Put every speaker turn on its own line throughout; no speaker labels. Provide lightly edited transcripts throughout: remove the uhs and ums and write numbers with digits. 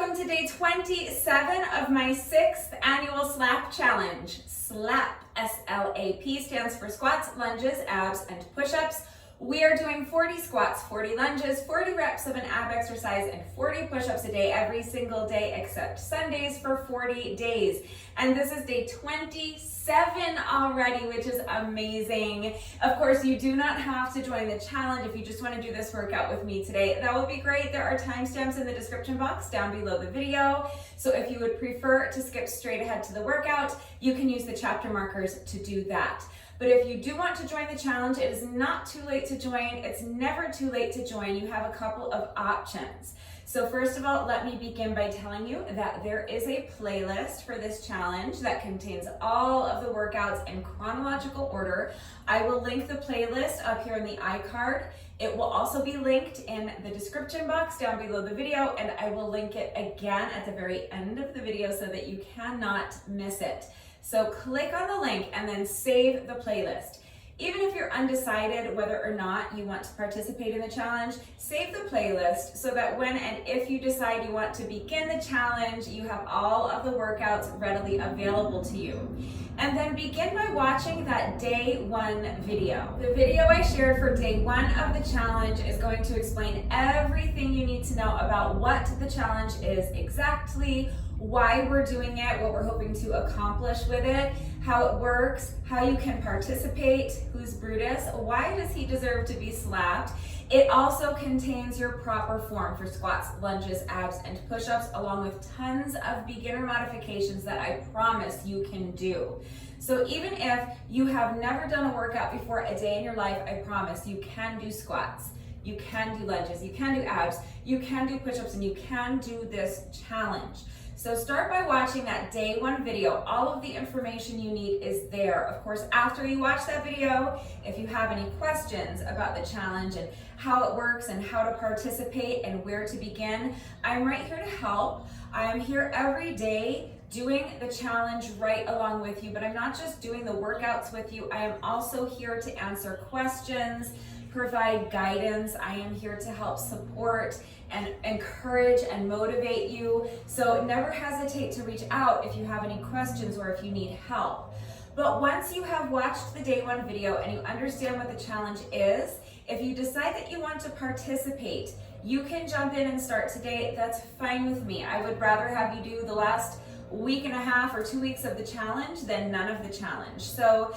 Welcome to day 27 of my 6th annual SLAP challenge. SLAP, S-L-A-P, stands for squats, lunges, abs, and push-ups. We are doing 40 squats, 40 lunges, 40 reps of an ab exercise, and 40 push-ups a day every single day except Sundays for 40 days. And this is day 27 already, which is amazing. Of course, you do not have to join the challenge if you just want to do this workout with me today. That would be great. There are timestamps in the description box down below the video. So if you would prefer to skip straight ahead to the workout, you can use the chapter markers to do that. But if you do want to join the challenge, it is not too late to join. It's never too late to join. You have a couple of options. So first of all, let me begin by telling you that there is a playlist for this challenge that contains all of the workouts in chronological order. I will link the playlist up here in the iCard. It will also be linked in the description box down below the video, and I will link it again at the very end of the video so that you cannot miss it. So click on the link and then save the playlist. Even if you're undecided whether or not you want to participate in the challenge, save the playlist so that when and if you decide you want to begin the challenge, you have all of the workouts readily available to you. And then begin by watching that day 1 video. The video I shared for day 1 of the challenge is going to explain everything you need to know about what the challenge is exactly, why we're doing it, what we're hoping to accomplish with it, how it works, how you can participate, who's Brutus, why does he deserve to be slapped. It also contains your proper form for squats, lunges, abs, and push-ups, along with tons of beginner modifications that I promise you can do. So even if you have never done a workout before a day in your life, I promise you can do squats, you can do lunges, you can do abs, you can do push-ups, and you can do this challenge. So start by watching that day 1 video. All of the information you need is there. Of course, after you watch that video, if you have any questions about the challenge and how it works and how to participate and where to begin, I'm right here to help. I am here every day doing the challenge right along with you, but I'm not just doing the workouts with you. I am also here to answer questions, provide guidance. I am here to help support and encourage and motivate you. So never hesitate to reach out if you have any questions or if you need help. But once you have watched the day 1 video and you understand what the challenge is, if you decide that you want to participate, you can jump in and start today. That's fine with me. I would rather have you do the last week and a half or 2 weeks of the challenge than none of the challenge. So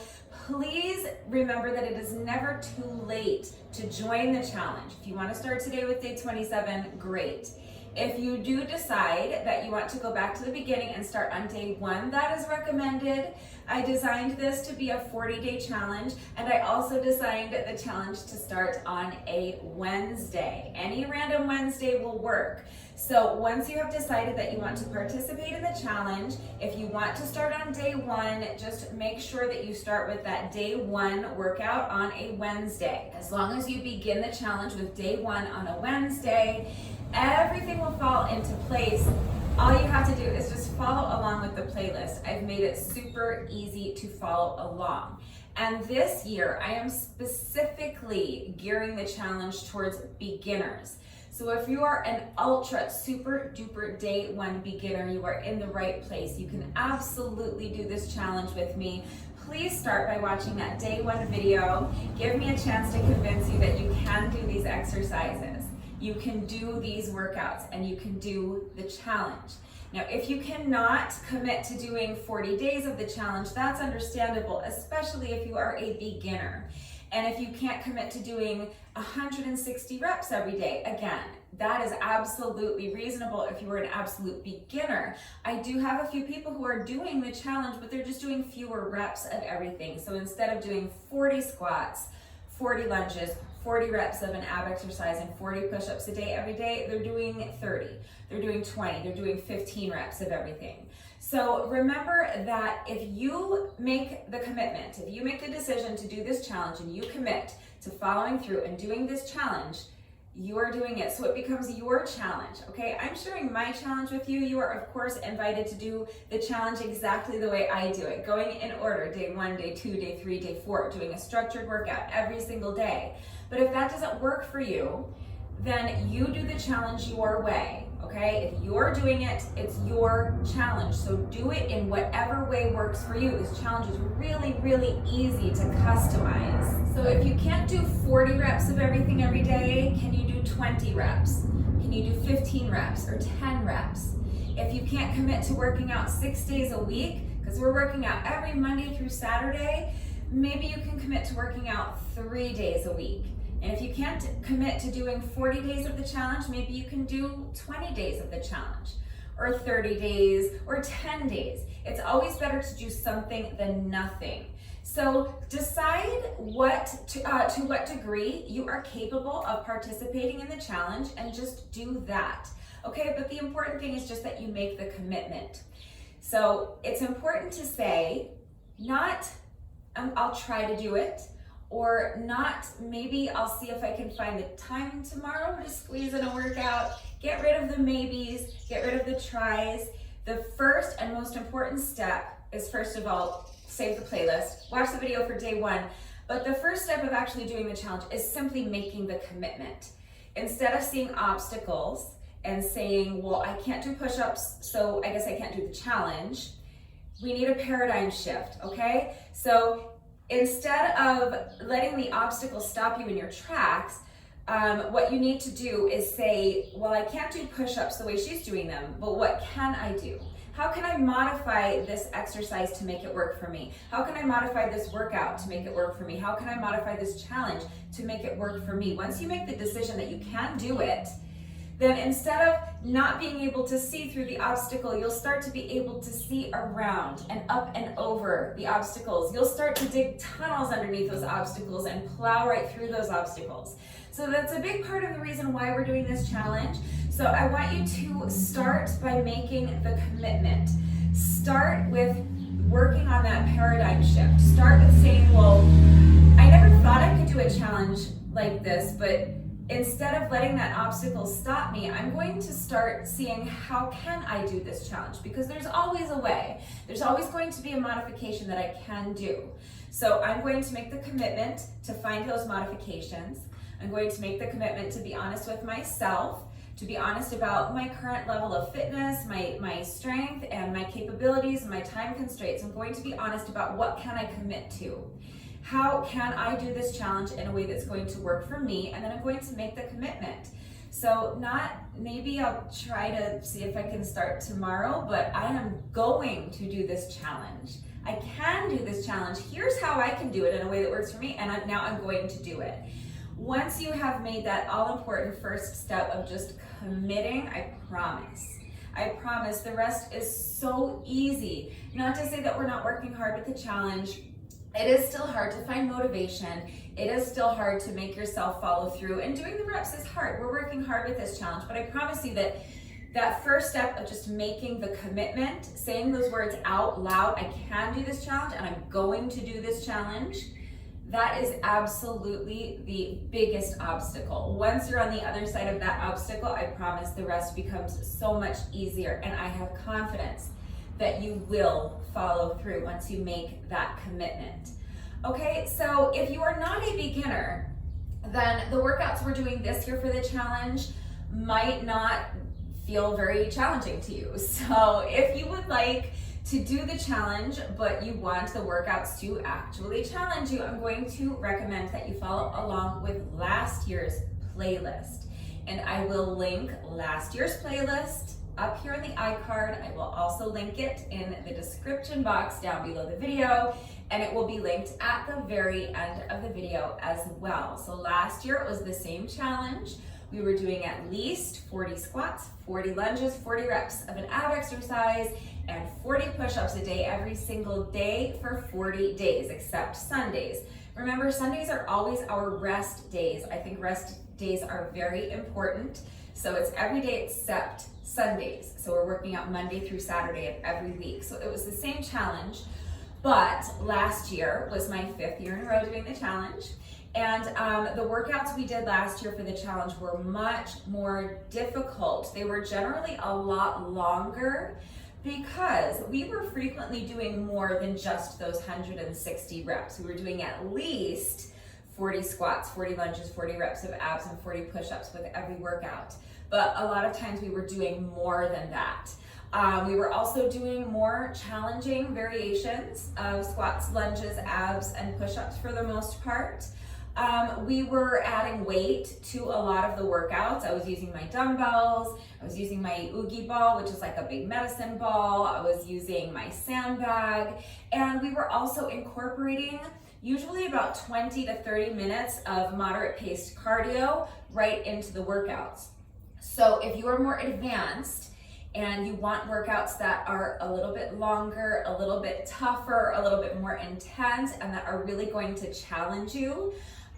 please remember that it is never too late to join the challenge. If you want to start today with day 27, great. If you do decide that you want to go back to the beginning and start on day 1, that is recommended. I designed this to be a 40-day challenge, and I also designed the challenge to start on a Wednesday. Any random Wednesday will work. So once you have decided that you want to participate in the challenge, if you want to start on day 1, just make sure that you start with that day 1 workout on a Wednesday. As long as you begin the challenge with day 1 on a Wednesday, everything will fall into place. All you have to do is just follow along with the playlist. I've made it super easy to follow along. And this year, I am specifically gearing the challenge towards beginners. So if you are an ultra super duper day 1 beginner, you are in the right place. You can absolutely do this challenge with me. Please start by watching that day 1 video. Give me a chance to convince you that you can do these exercises. You can do these workouts and you can do the challenge. Now, if you cannot commit to doing 40 days of the challenge, that's understandable, especially if you are a beginner. And if you can't commit to doing 160 reps every day, again, that is absolutely reasonable if you are an absolute beginner. I do have a few people who are doing the challenge, but they're just doing fewer reps of everything. So instead of doing 40 squats, 40 lunges, 40 reps of an ab exercise, and 40 push-ups a day every day, they're doing 30, they're doing 20, they're doing 15 reps of everything. So remember that if you make the commitment, if you make the decision to do this challenge and you commit to following through and doing this challenge, you are doing it. So it becomes your challenge, okay? I'm sharing my challenge with you. You are, of course, invited to do the challenge exactly the way I do it, going in order, day 1, day 2, day 3, day 4, doing a structured workout every single day. But if that doesn't work for you, then you do the challenge your way. okay? If you're doing it, it's your challenge. So do it in whatever way works for you. This challenge is really, really easy to customize. So if you can't do 40 reps of everything every day, can you do 20 reps? Can you do 15 reps or 10 reps? If you can't commit to working out 6 days a week, because we're working out every Monday through Saturday, maybe you can commit to working out 3 days a week. And if you can't commit to doing 40 days of the challenge, maybe you can do 20 days of the challenge, or 30 days, or 10 days. It's always better to do something than nothing. So decide to what degree you are capable of participating in the challenge and just do that. Okay, but the important thing is just that you make the commitment. So it's important to say, not, I'll try to do it, or not, maybe I'll see if I can find the time tomorrow to squeeze in a workout. Get rid of the maybes, get rid of the tries. The first and most important step is, first of all, save the playlist, watch the video for day 1. But the first step of actually doing the challenge is simply making the commitment. Instead of seeing obstacles and saying, well, I can't do push-ups, so I guess I can't do the challenge, we need a paradigm shift, okay? So instead of letting the obstacle stop you in your tracks, what you need to do is say, well, I can't do push-ups the way she's doing them, but what can I do? How can I modify this exercise to make it work for me? How can I modify this workout to make it work for me? How can I modify this challenge to make it work for me? Once you make the decision that you can do it, then instead of not being able to see through the obstacle, you'll start to be able to see around and up and over the obstacles. You'll start to dig tunnels underneath those obstacles and plow right through those obstacles. So that's a big part of the reason why we're doing this challenge. So I want you to start by making the commitment. Start with working on that paradigm shift. Start with saying, well, I never thought I could do a challenge like this, but instead of letting that obstacle stop me, I'm going to start seeing, how can I do this challenge? Because there's always a way. There's always going to be a modification that I can do. So I'm going to make the commitment to find those modifications. I'm going to make the commitment to be honest with myself, to be honest about my current level of fitness, my strength and my capabilities and my time constraints. I'm going to be honest about what can I commit to. How can I do this challenge in a way that's going to work for me? And then I'm going to make the commitment. So maybe I'll try to see if I can start tomorrow, but I am going to do this challenge. I can do this challenge. Here's how I can do it in a way that works for me, and now I'm going to do it. Once you have made that all-important first step of just committing, I promise the rest is so easy. Not to say that we're not working hard with the challenge. It is still hard to find motivation. It is still hard to make yourself follow through, and doing the reps is hard. We're working hard with this challenge, but I promise you that first step of just making the commitment, saying those words out loud, I can do this challenge and I'm going to do this challenge, that is absolutely the biggest obstacle. Once you're on the other side of that obstacle, I promise the rest becomes so much easier, and I have confidence that you will follow through once you make that commitment. Okay, so if you are not a beginner, then the workouts we're doing this year for the challenge might not feel very challenging to you. So if you would like to do the challenge, but you want the workouts to actually challenge you, I'm going to recommend that you follow along with last year's playlist. And I will link last year's playlist up here in the iCard. I will also link it in the description box down below the video, and it will be linked at the very end of the video as well. So last year it was the same challenge. We were doing at least 40 squats, 40 lunges, 40 reps of an ab exercise, and 40 push-ups a day every single day for 40 days, except Sundays. Remember, Sundays are always our rest days. I think rest days are very important. So it's every day except Sundays. So we're working out Monday through Saturday of every week. So it was the same challenge, but last year was my 5th year in a row doing the challenge. And the workouts we did last year for the challenge were much more difficult. They were generally a lot longer because we were frequently doing more than just those 160 reps. We were doing at least 40 squats, 40 lunges, 40 reps of abs, and 40 push-ups with every workout. but a lot of times we were doing more than that. We were also doing more challenging variations of squats, lunges, abs, and push-ups for the most part. We were adding weight to a lot of the workouts. I was using my dumbbells, I was using my oogie ball, which is like a big medicine ball, I was using my sandbag, and we were also incorporating usually about 20 to 30 minutes of moderate paced cardio right into the workouts. So if you are more advanced and you want workouts that are a little bit longer, a little bit tougher, a little bit more intense, and that are really going to challenge you,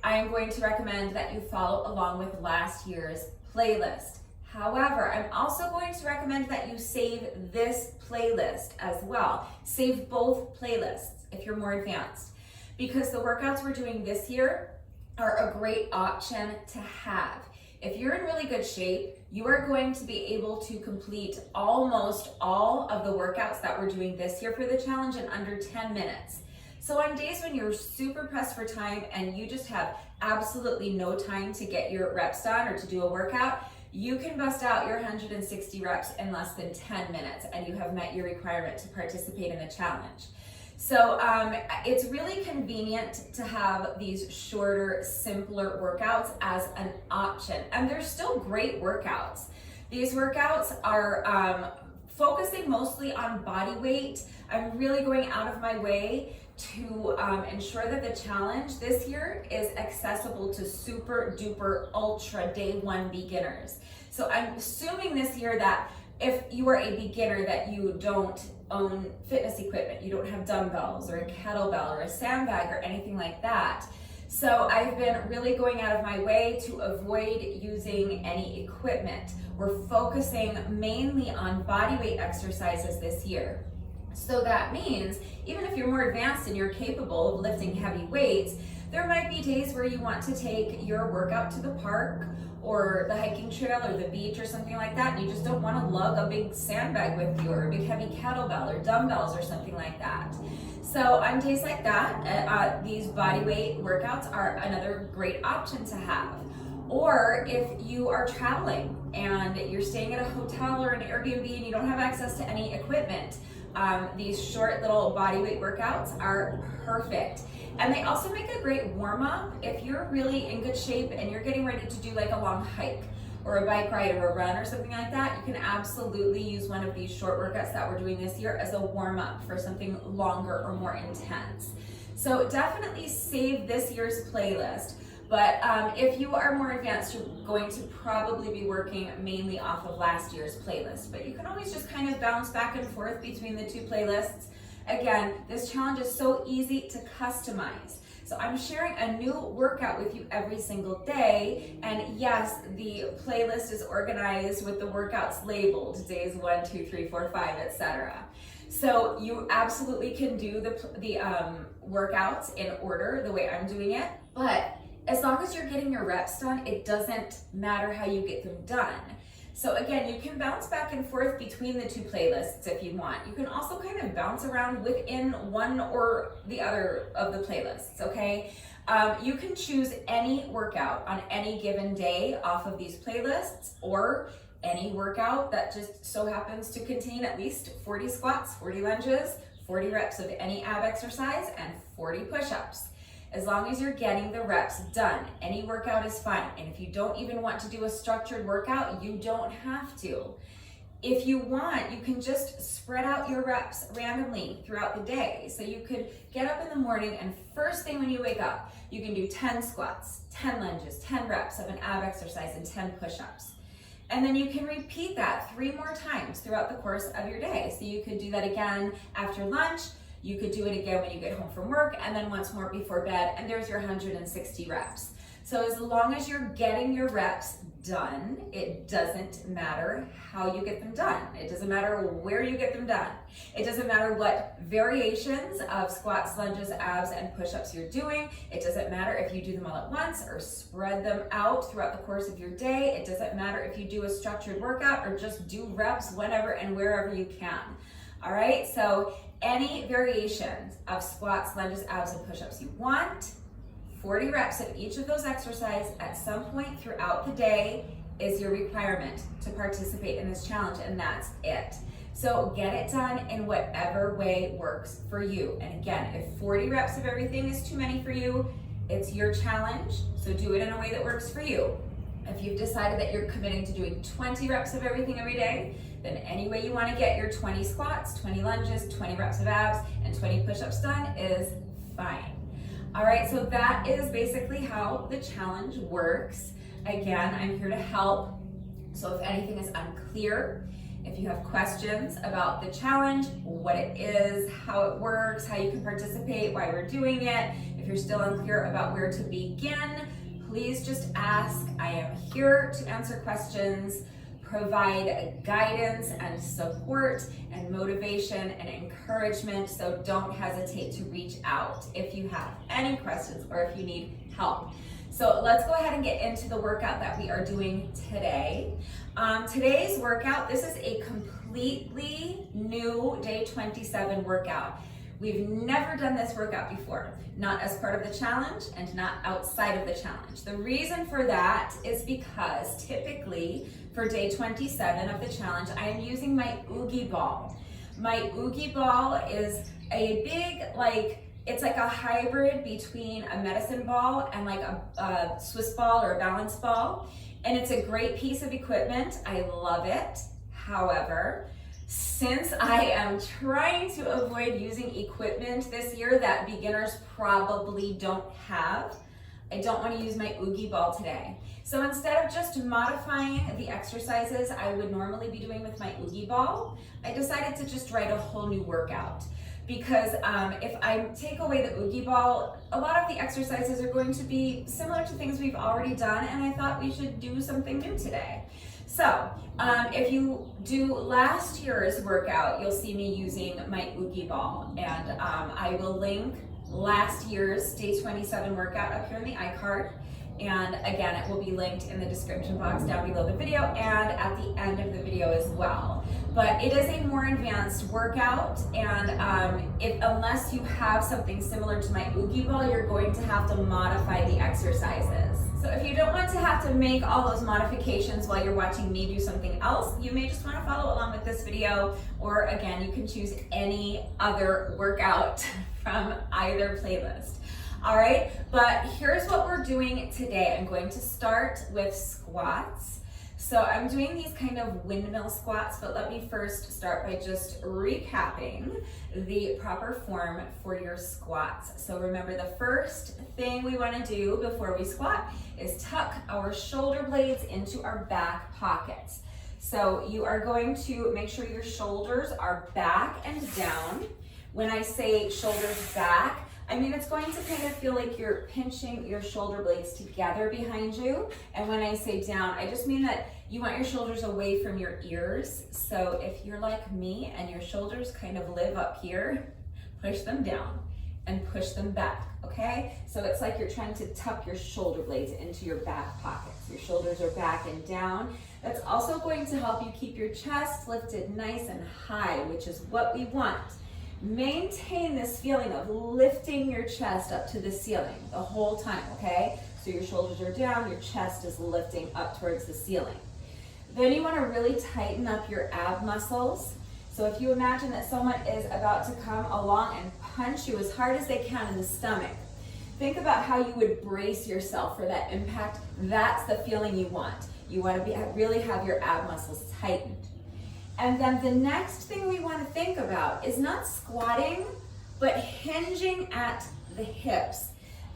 I am going to recommend that you follow along with last year's playlist. However, I'm also going to recommend that you save this playlist as well. Save both playlists if you're more advanced, because the workouts we're doing this year are a great option to have. If you're in really good shape, you are going to be able to complete almost all of the workouts that we're doing this year for the challenge in under 10 minutes. So on days when you're super pressed for time and you just have absolutely no time to get your reps done or to do a workout, you can bust out your 160 reps in less than 10 minutes and you have met your requirement to participate in the challenge. So it's really convenient to have these shorter, simpler workouts as an option. And they're still great workouts. These workouts are focusing mostly on body weight. I'm really going out of my way to ensure that the challenge this year is accessible to super duper ultra day one beginners. So I'm assuming this year that if you are a beginner that you don't own fitness equipment, you don't have dumbbells or a kettlebell or a sandbag or anything like that. So I've been really going out of my way to avoid using any equipment. We're focusing mainly on body weight exercises this year. So that means even if you're more advanced and you're capable of lifting heavy weights, there might be days where you want to take your workout to the park or the hiking trail or the beach or something like that, and you just don't want to lug a big sandbag with you or a big heavy kettlebell or dumbbells or something like that. So on days like that, these body weight workouts are another great option to have. Or if you are traveling and you're staying at a hotel or an Airbnb and you don't have access to any equipment, these short little body weight workouts are perfect. And they also make a great warm-up if you're really in good shape and you're getting ready to do like a long hike or a bike ride or a run or something like that. You can absolutely use one of these short workouts that we're doing this year as a warm-up for something longer or more intense. So definitely save this year's playlist. But if you are more advanced, you're going to probably be working mainly off of last year's playlist. But you can always just kind of bounce back and forth between the two playlists. Again, this challenge is so easy to customize. So I'm sharing a new workout with you every single day. And yes, the playlist is organized with the workouts labeled, days 1, 2, 3, 4, 5, etc. So you absolutely can do the workouts in order the way I'm doing it. But as long as you're getting your reps done, it doesn't matter how you get them done. So again, you can bounce back and forth between the two playlists if you want. You can also kind of bounce around within one or the other of the playlists, okay? You can choose any workout on any given day off of these playlists, or any workout that just so happens to contain at least 40 squats, 40 lunges, 40 reps of any ab exercise, and 40 push-ups. As long as you're getting the reps done, any workout is fine. And if you don't even want to do a structured workout, you don't have to. If you want, you can just spread out your reps randomly throughout the day. So you could get up in the morning and first thing when you wake up, you can do 10 squats, 10 lunges, 10 reps of an ab exercise, and 10 push-ups. And then you can repeat that 3 more times throughout the course of your day. So you could do that again after lunch. You could do it again when you get home from work, and then once more before bed, and there's your 160 reps. So as long as you're getting your reps done, it doesn't matter how you get them done. It doesn't matter where you get them done. It doesn't matter what variations of squats, lunges, abs, and push-ups you're doing. It doesn't matter if you do them all at once or spread them out throughout the course of your day. It doesn't matter if you do a structured workout or just do reps whenever and wherever you can. All right, so any variations of squats, lunges, abs, and push-ups you want, 40 reps of each of those exercises at some point throughout the day is your requirement to participate in this challenge, and that's it. So get it done in whatever way works for you. And again, if 40 reps of everything is too many for you, it's your challenge, so do it in a way that works for you. If you've decided that you're committing to doing 20 reps of everything every day, then any way you want to get your 20 squats, 20 lunges, 20 reps of abs, and 20 push-ups done is fine. All right, so that is basically how the challenge works. Again, I'm here to help. So if anything is unclear, if you have questions about the challenge, what it is, how it works, how you can participate, why we're doing it, if you're still unclear about where to begin, please just ask. I am here to answer questions, provide guidance and support and motivation and encouragement, so don't hesitate to reach out if you have any questions or if you need help. So let's go ahead and get into the workout that we are doing today. Today's workout, this is a completely new day 27 workout. We've never done this workout before, not as part of the challenge and not outside of the challenge. The reason for that is because typically for day 27 of the challenge, I am using my Oogie ball. My Oogie ball is a big, it's like a hybrid between a medicine ball and like a Swiss ball or a balance ball. And it's a great piece of equipment. I love it. However, since I am trying to avoid using equipment this year that beginners probably don't have, I don't want to use my Oogie ball today. So instead of just modifying the exercises I would normally be doing with my Oogie ball, I decided to just write a whole new workout. Because if I take away the Oogie ball, a lot of the exercises are going to be similar to things we've already done, and I thought we should do something new today. So if you do last year's workout, you'll see me using my Oogie ball, and I will link last year's day 27 workout up here in the iCard. And again, it will be linked in the description box down below the video and at the end of the video as well. But it is a more advanced workout, and unless you have something similar to my Oogie ball, you're going to have to modify the exercises. So if you don't want to have to make all those modifications while you're watching me do something else, you may just want to follow along with this video, or again, you can choose any other workout from either playlist. All right, but here's what we're doing today. I'm going to start with squats. So I'm doing these kind of windmill squats, but let me first start by just recapping the proper form for your squats. So remember, the first thing we want to do before we squat is tuck our shoulder blades into our back pockets. So you are going to make sure your shoulders are back and down. When I say shoulders back, I mean, it's going to kind of feel like you're pinching your shoulder blades together behind you. And when I say down, I just mean that you want your shoulders away from your ears. So if you're like me and your shoulders kind of live up here, push them down and push them back, okay? So it's like you're trying to tuck your shoulder blades into your back pockets. Your shoulders are back and down. That's also going to help you keep your chest lifted nice and high, which is what we want. Maintain this feeling of lifting your chest up to the ceiling the whole time, okay? So your shoulders are down, your chest is lifting up towards the ceiling. Then you want to really tighten up your ab muscles. So if you imagine that someone is about to come along and punch you as hard as they can in the stomach, think about how you would brace yourself for that impact. That's the feeling you want. You want to really have your ab muscles tightened. And then the next thing we want to think about is not squatting, but hinging at the hips.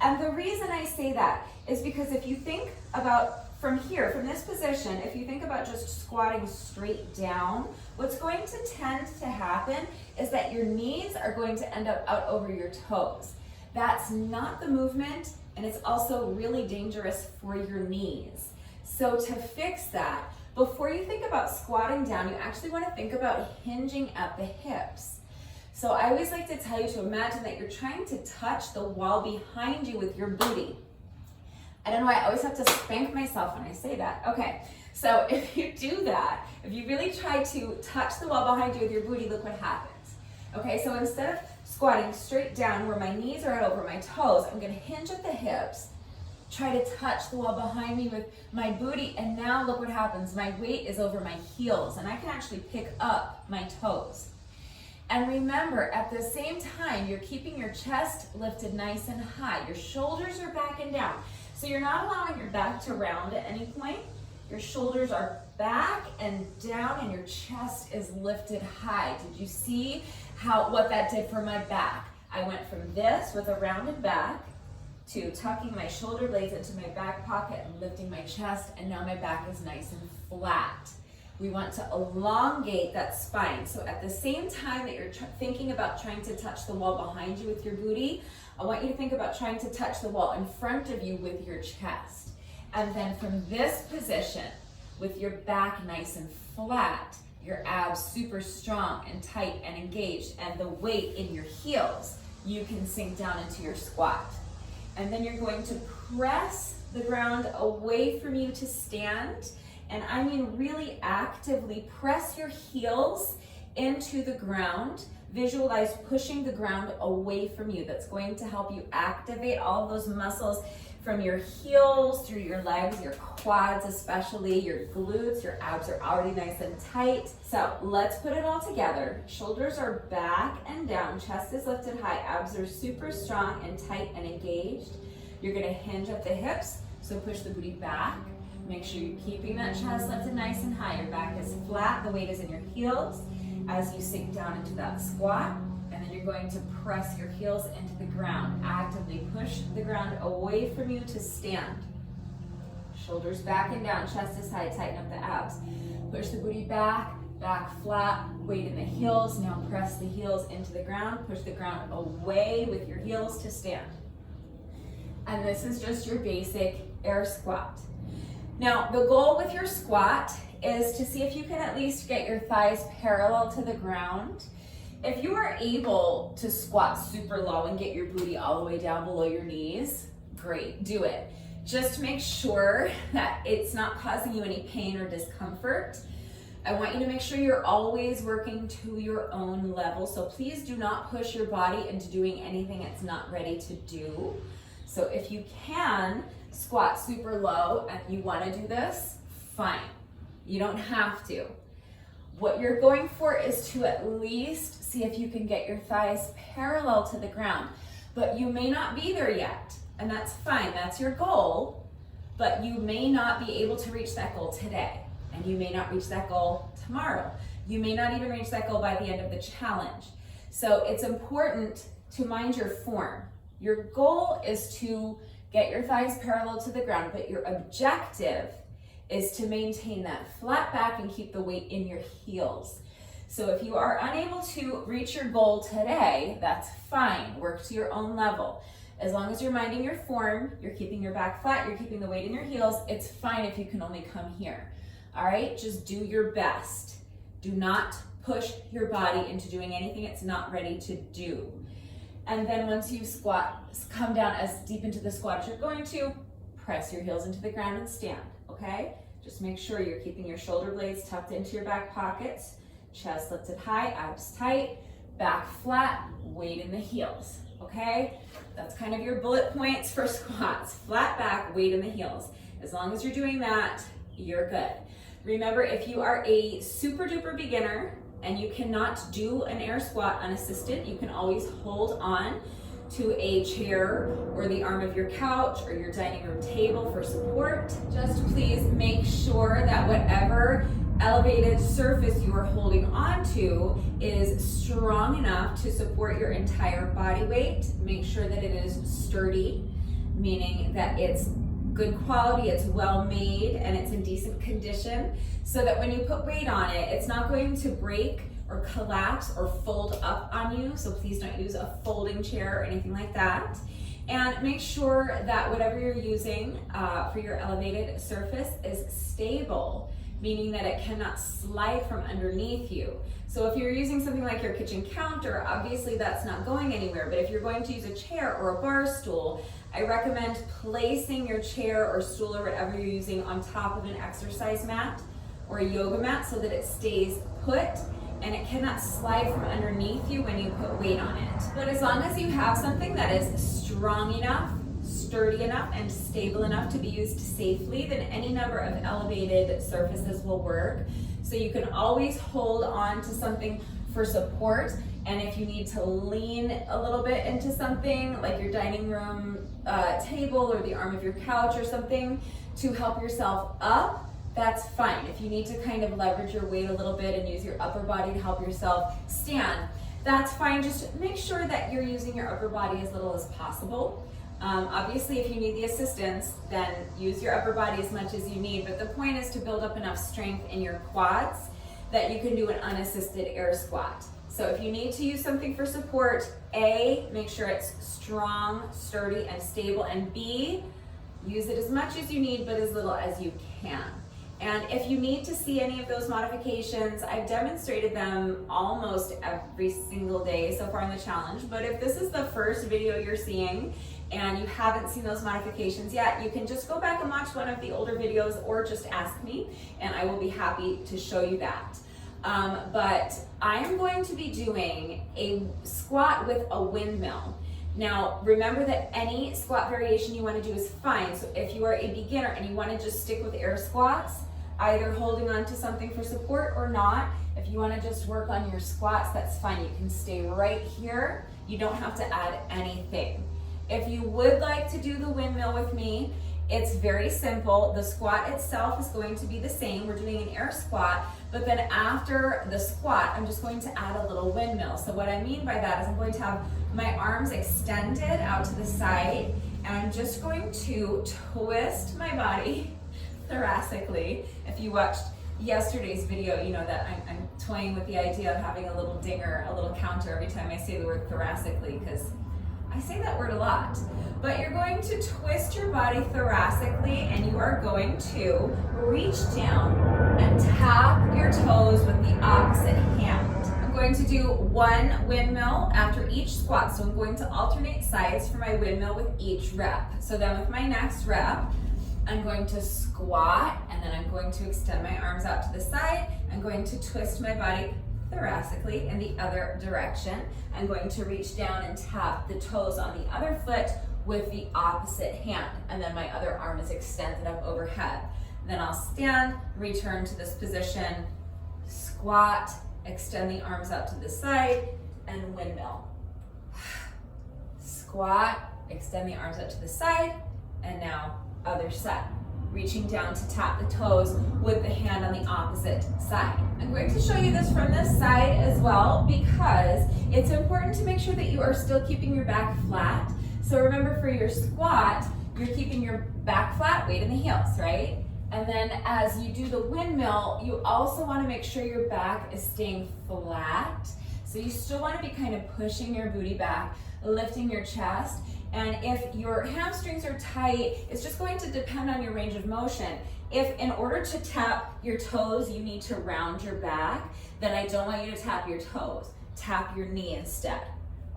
And the reason I say that is because if you think about from here, from this position, if you think about just squatting straight down, what's going to tend to happen is that your knees are going to end up out over your toes. That's not the movement, and it's also really dangerous for your knees. So to fix that, before you think about squatting down, you actually want to think about hinging at the hips. So I always like to tell you to imagine that you're trying to touch the wall behind you with your booty. I don't know why I always have to spank myself when I say that. Okay, so if you do that, if you really try to touch the wall behind you with your booty, look what happens. Okay, so instead of squatting straight down where my knees are out over my toes, I'm going to hinge at the hips, try to touch the wall behind me with my booty, and now look what happens. My weight is over my heels, and I can actually pick up my toes. And remember, at the same time, you're keeping your chest lifted nice and high. Your shoulders are back and down. So you're not allowing your back to round at any point. Your shoulders are back and down, and your chest is lifted high. Did you see what that did for my back? I went from this with a rounded back to tucking my shoulder blades into my back pocket and lifting my chest, and now my back is nice and flat. We want to elongate that spine. So at the same time that you're thinking about trying to touch the wall behind you with your booty, I want you to think about trying to touch the wall in front of you with your chest. And then from this position, with your back nice and flat, your abs super strong and tight and engaged, and the weight in your heels, you can sink down into your squat. And then you're going to press the ground away from you to stand. And I mean really actively press your heels into the ground. Visualize pushing the ground away from you. That's going to help you activate all of those muscles from your heels through your legs, your quads especially, your glutes, your abs are already nice and tight. So let's put it all together. Shoulders are back and down, chest is lifted high, abs are super strong and tight and engaged. You're gonna hinge at the hips, so push the booty back. Make sure you're keeping that chest lifted nice and high. Your back is flat, the weight is in your heels as you sink down into that squat. And then you're going to press your heels into the ground. Actively push the ground away from you to stand. Shoulders back and down, chest is high, tighten up the abs. Push the booty back, back flat, weight in the heels. Now press the heels into the ground. Push the ground away with your heels to stand. And this is just your basic air squat. Now, the goal with your squat is to see if you can at least get your thighs parallel to the ground. If you are able to squat super low and get your booty all the way down below your knees, great, do it. Just make sure that it's not causing you any pain or discomfort. I want you to make sure you're always working to your own level. So please do not push your body into doing anything it's not ready to do. So if you can squat super low and you want to do this, fine. You don't have to. What you're going for is to at least see if you can get your thighs parallel to the ground. But you may not be there yet, and that's fine. That's your goal, but you may not be able to reach that goal today, and you may not reach that goal tomorrow. You may not even reach that goal by the end of the challenge. So it's important to mind your form. Your goal is to get your thighs parallel to the ground, but your objective is to maintain that flat back and keep the weight in your heels. So if you are unable to reach your goal today, that's fine. Work to your own level. As long as you're minding your form, you're keeping your back flat, you're keeping the weight in your heels, it's fine if you can only come here. All right, just do your best. Do not push your body into doing anything it's not ready to do. And then once you squat, come down as deep into the squat as you're going to, press your heels into the ground and stand, okay? Just make sure you're keeping your shoulder blades tucked into your back pockets, chest lifted high, abs tight, back flat, weight in the heels, okay? That's kind of your bullet points for squats. Flat back, weight in the heels. As long as you're doing that, you're good. Remember, if you are a super duper beginner and you cannot do an air squat unassisted, you can always hold on to a chair or the arm of your couch or your dining room table for support. Just please make sure that whatever elevated surface you are holding onto is strong enough to support your entire body weight. Make sure that it is sturdy, meaning that it's good quality, it's well made, and it's in decent condition, so that when you put weight on it, it's not going to break or collapse or fold up on you. So please don't use a folding chair or anything like that. And make sure that whatever you're using for your elevated surface is stable, meaning that it cannot slide from underneath you. So if you're using something like your kitchen counter, obviously that's not going anywhere. But if you're going to use a chair or a bar stool, I recommend placing your chair or stool or whatever you're using on top of an exercise mat or a yoga mat so that it stays put and it cannot slide from underneath you when you put weight on it. But as long as you have something that is strong enough sturdy enough and stable enough to be used safely, then any number of elevated surfaces will work. So you can always hold on to something for support, and if you need to lean a little bit into something like your dining room table or the arm of your couch or something to help yourself up, that's fine. If you need to kind of leverage your weight a little bit and use your upper body to help yourself stand, that's fine. Just make sure that you're using your upper body as little as possible. Obviously, if you need the assistance, then use your upper body as much as you need, but the point is to build up enough strength in your quads that you can do an unassisted air squat. So if you need to use something for support, A, make sure it's strong, sturdy, and stable, and B, use it as much as you need, but as little as you can. And if you need to see any of those modifications, I've demonstrated them almost every single day so far in the challenge, but if this is the first video you're seeing and you haven't seen those modifications yet, you can just go back and watch one of the older videos or just ask me and I will be happy to show you that. But I am going to be doing a squat with a windmill. Now, remember that any squat variation you want to do is fine. So if you are a beginner and you want to just stick with air squats, either holding on to something for support or not, if you want to just work on your squats, that's fine. You can stay right here. You don't have to add anything. If you would like to do the windmill with me, it's very simple. The squat itself is going to be the same. We're doing an air squat, but then after the squat, I'm just going to add a little windmill. So what I mean by that is I'm going to have my arms extended out to the side, and I'm just going to twist my body thoracically. If you watched yesterday's video, you know that I'm toying with the idea of having a little dinger, a little counter every time I say the word thoracically, because I say that word a lot. But you're going to twist your body thoracically, and you are going to reach down and tap your toes with the opposite hand. I'm going to do one windmill after each squat, so I'm going to alternate sides for my windmill with each rep. So then with my next rep, I'm going to squat, and then I'm going to extend my arms out to the side. I'm going to twist my body thoracically in the other direction. I'm going to reach down and tap the toes on the other foot with the opposite hand, and then my other arm is extended up overhead. Then I'll stand, return to this position, squat, extend the arms out to the side, and windmill. Squat, extend the arms out to the side, and now other side. Reaching down to tap the toes with the hand on the opposite side. I'm going to show you this from this side as well because it's important to make sure that you are still keeping your back flat. So remember, for your squat, you're keeping your back flat, weight in the heels, right? And then as you do the windmill, you also want to make sure your back is staying flat. So you still want to be kind of pushing your booty back, lifting your chest. And if your hamstrings are tight, it's just going to depend on your range of motion. If in order to tap your toes, you need to round your back, then I don't want you to tap your toes. Tap your knee instead,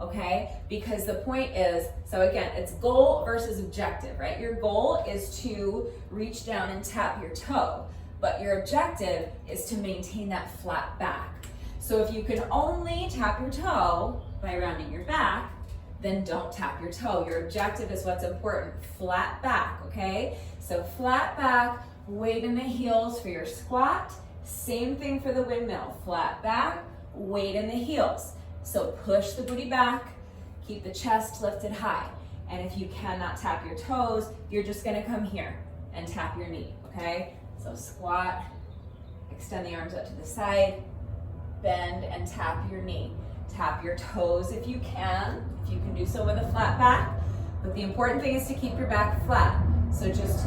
okay? Because the point is, so again, it's goal versus objective, right? Your goal is to reach down and tap your toe, but your objective is to maintain that flat back. So if you can only tap your toe by rounding your back, then don't tap your toe. Your objective is what's important, flat back, okay? So flat back, weight in the heels for your squat. Same thing for the windmill, flat back, weight in the heels. So push the booty back, keep the chest lifted high. And if you cannot tap your toes, you're just gonna come here and tap your knee, okay? So squat, extend the arms out to the side, bend and tap your knee. Tap your toes if you can do so with a flat back, but the important thing is to keep your back flat. So just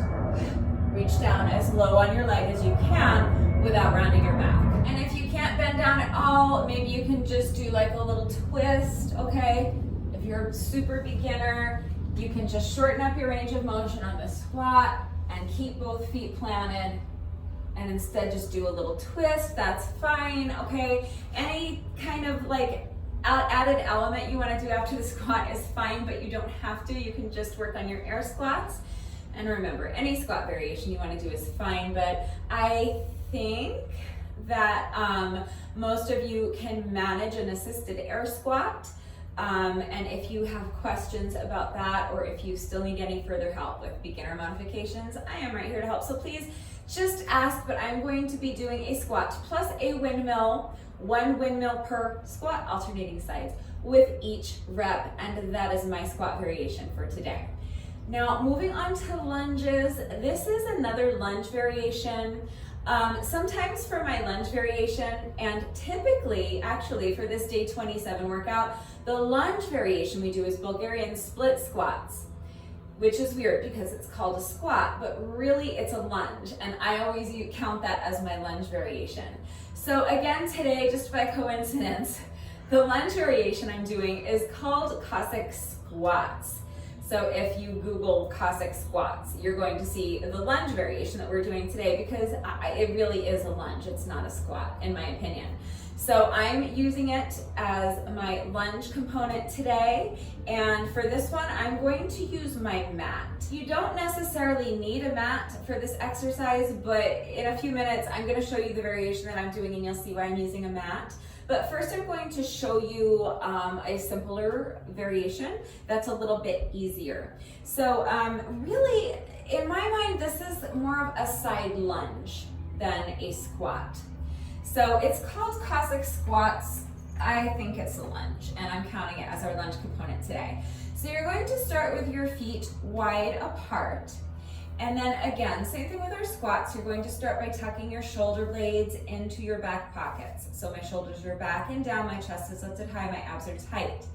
reach down as low on your leg as you can without rounding your back. And if you can't bend down at all, maybe you can just do like a little twist, okay? If you're a super beginner, you can just shorten up your range of motion on the squat and keep both feet planted, and instead just do a little twist, that's fine, okay? Any kind of like added element you want to do after the squat is fine, but you don't have to. You can just work on your air squats. And remember, any squat variation you want to do is fine, but I think that most of you can manage an assisted air squat. And if you have questions about that, or if you still need any further help with beginner modifications, I am right here to help. So please just ask, but I'm going to be doing a squat plus a windmill, 1 windmill per squat, alternating sides with each rep. And that is my squat variation for today. Now, moving on to lunges, this is another lunge variation. Sometimes for my lunge variation, and typically, actually for this day 27 workout, the lunge variation we do is Bulgarian split squats, which is weird because it's called a squat, but really it's a lunge, and I always count that as my lunge variation. So again, today, just by coincidence, the lunge variation I'm doing is called Cossack squats. So if you Google Cossack squats, you're going to see the lunge variation that we're doing today, because it really is a lunge. It's not a squat, in my opinion. So I'm using it as my lunge component today. And for this one, I'm going to use my mat. You don't necessarily need a mat for this exercise, but in a few minutes, I'm going to show you the variation that I'm doing, and you'll see why I'm using a mat. But first, I'm going to show you a simpler variation that's a little bit easier. So really, in my mind, this is more of a side lunge than a squat. So it's called Cossack squats. I think it's a lunge, and I'm counting it as our lunge component today. So you're going to start with your feet wide apart. And then again, same thing with our squats. You're going to start by tucking your shoulder blades into your back pockets. So my shoulders are back and down, my chest is lifted high, my abs are tight.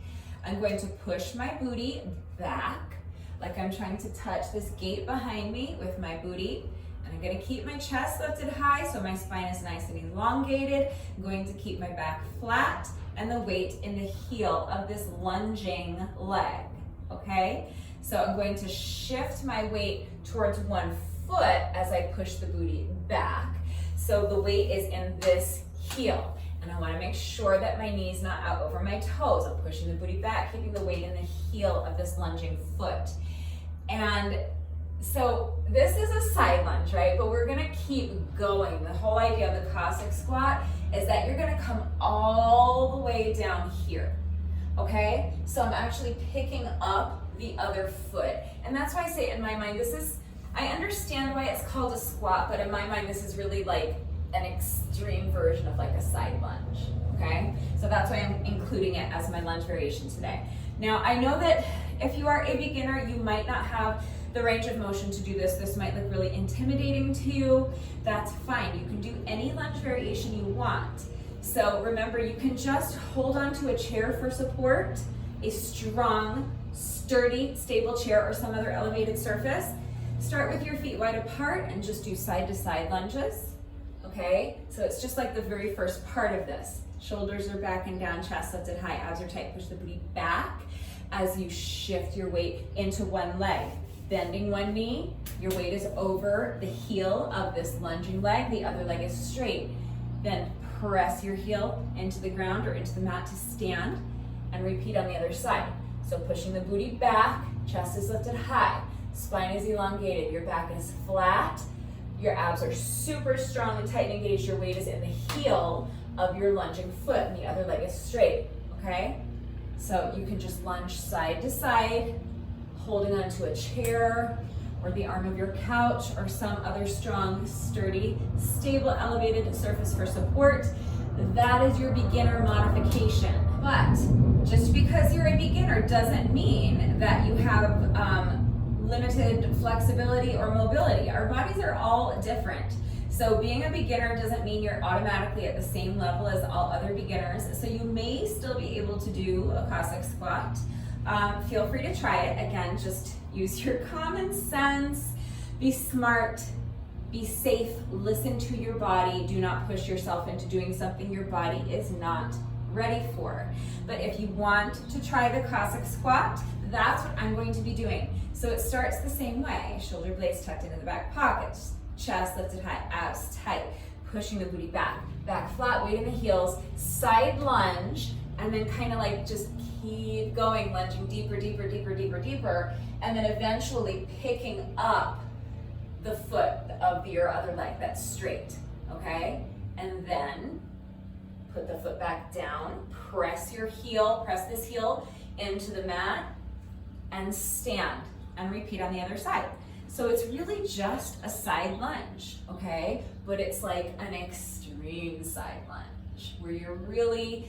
I'm going to push my booty back, like I'm trying to touch this gate behind me with my booty. And I'm going to keep my chest lifted high so my spine is nice and elongated. I'm going to keep my back flat and the weight in the heel of this lunging leg, okay? So I'm going to shift my weight towards one foot as I push the booty back. So the weight is in this heel. And I want to make sure that my knee's not out over my toes. I'm pushing the booty back, keeping the weight in the heel of this lunging foot. And so this is a side lunge, right? But we're going to keep going. The whole idea of the Cossack squat is that you're going to come all the way down here, okay? So I'm actually picking up the other foot. And that's why I say in my mind, I understand why it's called a squat, but in my mind, this is really like an extreme version of like a side lunge, okay? So that's why I'm including it as my lunge variation today. Now, I know that if you are a beginner, you might not have the range of motion to do this. This might look really intimidating to you. That's fine. You can do any lunge variation you want. So remember, you can just hold on to a chair for support, a strong, sturdy, stable chair or some other elevated surface. Start with your feet wide apart and just do side to side lunges, okay? So it's just like the very first part of this. Shoulders are back and down, chest lifted high, abs are tight. Push the booty back as you shift your weight into one leg. Bending one knee, your weight is over the heel of this lunging leg, the other leg is straight. Then press your heel into the ground or into the mat to stand, and repeat on the other side. So pushing the booty back, chest is lifted high, spine is elongated, your back is flat, your abs are super strong and tight and engaged, your weight is in the heel of your lunging foot, and the other leg is straight, okay? So you can just lunge side to side, holding onto a chair or the arm of your couch or some other strong, sturdy, stable, elevated surface for support. That is your beginner modification. But just because you're a beginner doesn't mean that you have limited flexibility or mobility. Our bodies are all different. So being a beginner doesn't mean you're automatically at the same level as all other beginners. So you may still be able to do a Cossack squat. Feel free to try it. Again, just use your common sense, be smart, be safe, listen to your body. Do not push yourself into doing something your body is not ready for. But if you want to try the Cossack squat, that's what I'm going to be doing. So it starts the same way. Shoulder blades tucked into the back pockets, chest lifted high, abs tight, pushing the booty back, back flat, weight in the heels, side lunge, and then kind of like just keep going, lunging deeper, deeper, deeper, deeper, deeper, and then eventually picking up the foot of your other leg that's straight, okay? And then Put the foot back down, press this heel into the mat, and stand, and repeat on the other side. So it's really just a side lunge, okay? But it's like an extreme side lunge, where you're really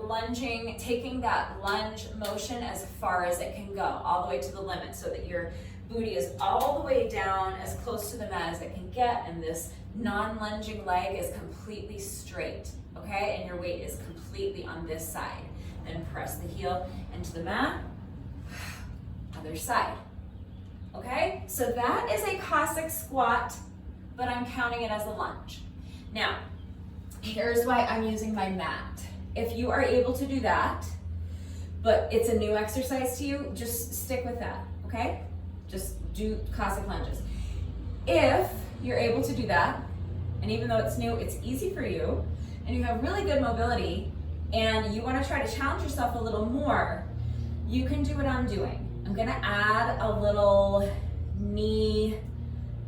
lunging, taking that lunge motion as far as it can go, all the way to the limit, so that your booty is all the way down, as close to the mat as it can get, and this non-lunging leg is completely straight, okay? And your weight is completely on this side. Then press the heel into the mat, other side, okay? So that is a Cossack squat, but I'm counting it as a lunge. Now, here's why I'm using my mat. If you are able to do that, but it's a new exercise to you, just stick with that, okay? Just do Cossack lunges. If you're able to do that, and even though it's new, it's easy for you, and you have really good mobility, and you want to try to challenge yourself a little more, you can do what I'm doing. I'm going to add a little knee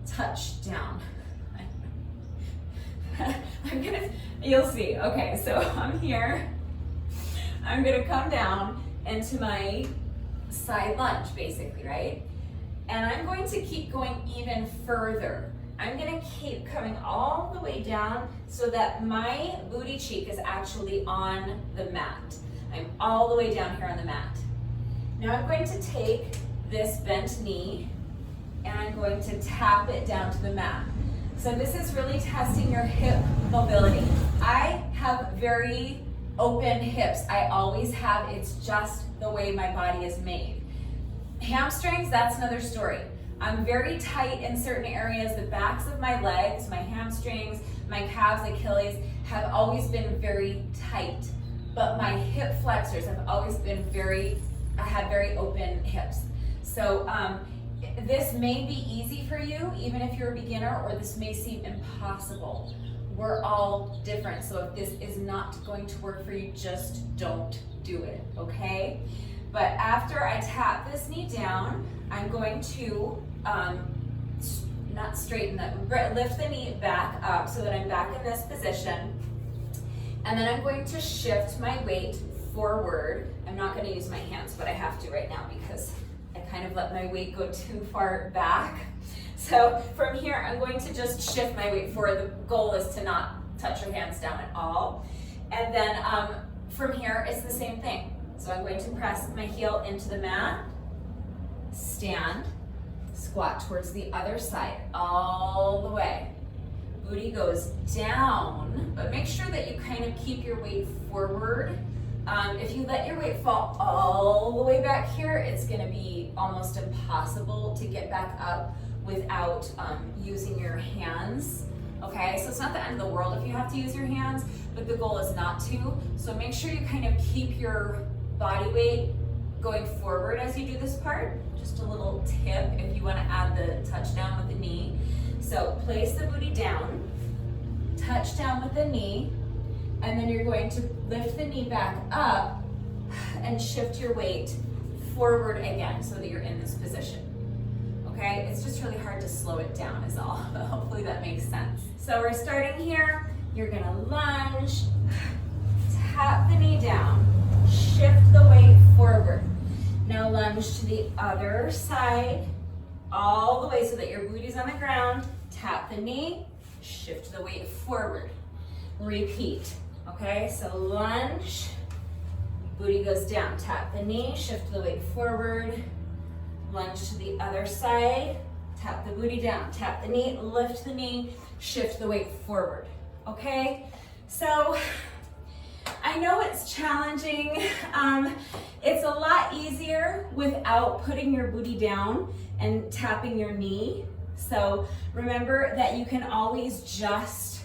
touch down. You'll see. Okay, so I'm here. I'm going to come down into my side lunge, basically, right? And I'm going to keep going even further. I'm going to keep coming all the way down so that my booty cheek is actually on the mat. I'm all the way down here on the mat. Now I'm going to take this bent knee and I'm going to tap it down to the mat. So this is really testing your hip mobility. I have very open hips. I always have. It's just the way my body is made. Hamstrings, that's another story. I'm very tight in certain areas. The backs of my legs, my hamstrings, my calves, Achilles have always been very tight. But my hip flexors have always been I have very open hips. So this may be easy for you, even if you're a beginner, or this may seem impossible. We're all different, so if this is not going to work for you, just don't do it, okay? But after I tap this knee down, I'm going to not straighten that, lift the knee back up so that I'm back in this position. And then I'm going to shift my weight forward. I'm not going to use my hands, but I have to right now because I kind of let my weight go too far back. So from here, I'm going to just shift my weight forward. The goal is to not touch your hands down at all. And then from here, it's the same thing. So I'm going to press my heel into the mat, stand, squat towards the other side, all the way. Booty goes down, but make sure that you kind of keep your weight forward. If you let your weight fall all the way back here, it's gonna be almost impossible to get back up without using your hands, okay? So it's not the end of the world if you have to use your hands, but the goal is not to. So make sure you kind of keep your body weight going forward as you do this part. Just a little tip if you wanna add the touch down with the knee. So place the booty down, touch down with the knee, and then you're going to lift the knee back up and shift your weight forward again so that you're in this position. Okay, it's just really hard to slow it down is all, but hopefully that makes sense. So we're starting here, you're gonna lunge, tap the knee down, shift the weight forward. Now lunge to the other side, all the way so that your booty's on the ground, tap the knee, shift the weight forward. Repeat, okay? So lunge, booty goes down, tap the knee, shift the weight forward, lunge to the other side, tap the booty down, tap the knee, lift the knee, shift the weight forward, okay? So I know it's challenging. It's a lot easier without putting your booty down and tapping your knee. So remember that you can always just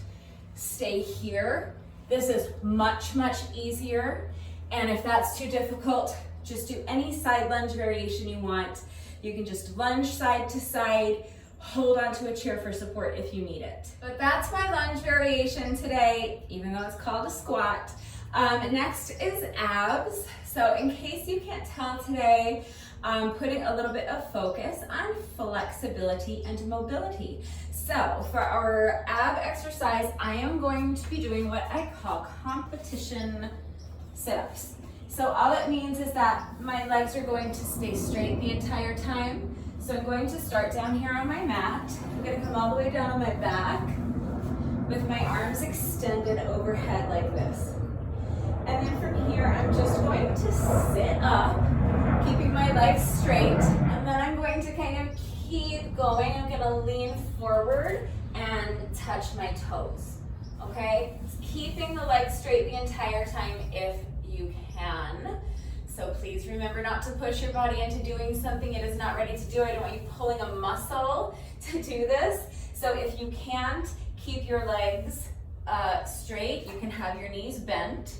stay here. This is much, much easier. And if that's too difficult, just do any side lunge variation you want. You can just lunge side to side, hold onto a chair for support if you need it. But that's my lunge variation today, even though it's called a squat. Next is abs. So in case you can't tell today, I'm putting a little bit of focus on flexibility and mobility. So for our ab exercise, I am going to be doing what I call competition sit-ups. So all that means is that my legs are going to stay straight the entire time. So I'm going to start down here on my mat. I'm going to come all the way down on my back with my arms extended overhead like this. And then from here, I'm just going to sit up, keeping my legs straight. And then I'm going to kind of keep going. I'm going to lean forward and touch my toes. Okay? Keeping the legs straight the entire time if you can. So please remember not to push your body into doing something it is not ready to do. I don't want you pulling a muscle to do this. So if you can't keep your legs straight, you can have your knees bent.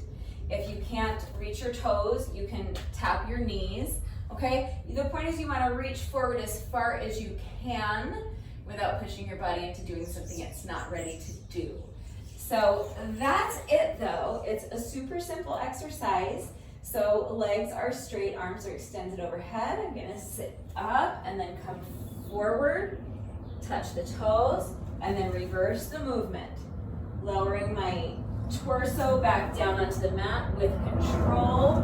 If you can't reach your toes, you can tap your knees. Okay? The point is you want to reach forward as far as you can without pushing your body into doing something it's not ready to do. So that's it though. It's a super simple exercise. So legs are straight, arms are extended overhead. I'm gonna sit up and then come forward, touch the toes, and then reverse the movement. Lowering my torso back down onto the mat with control.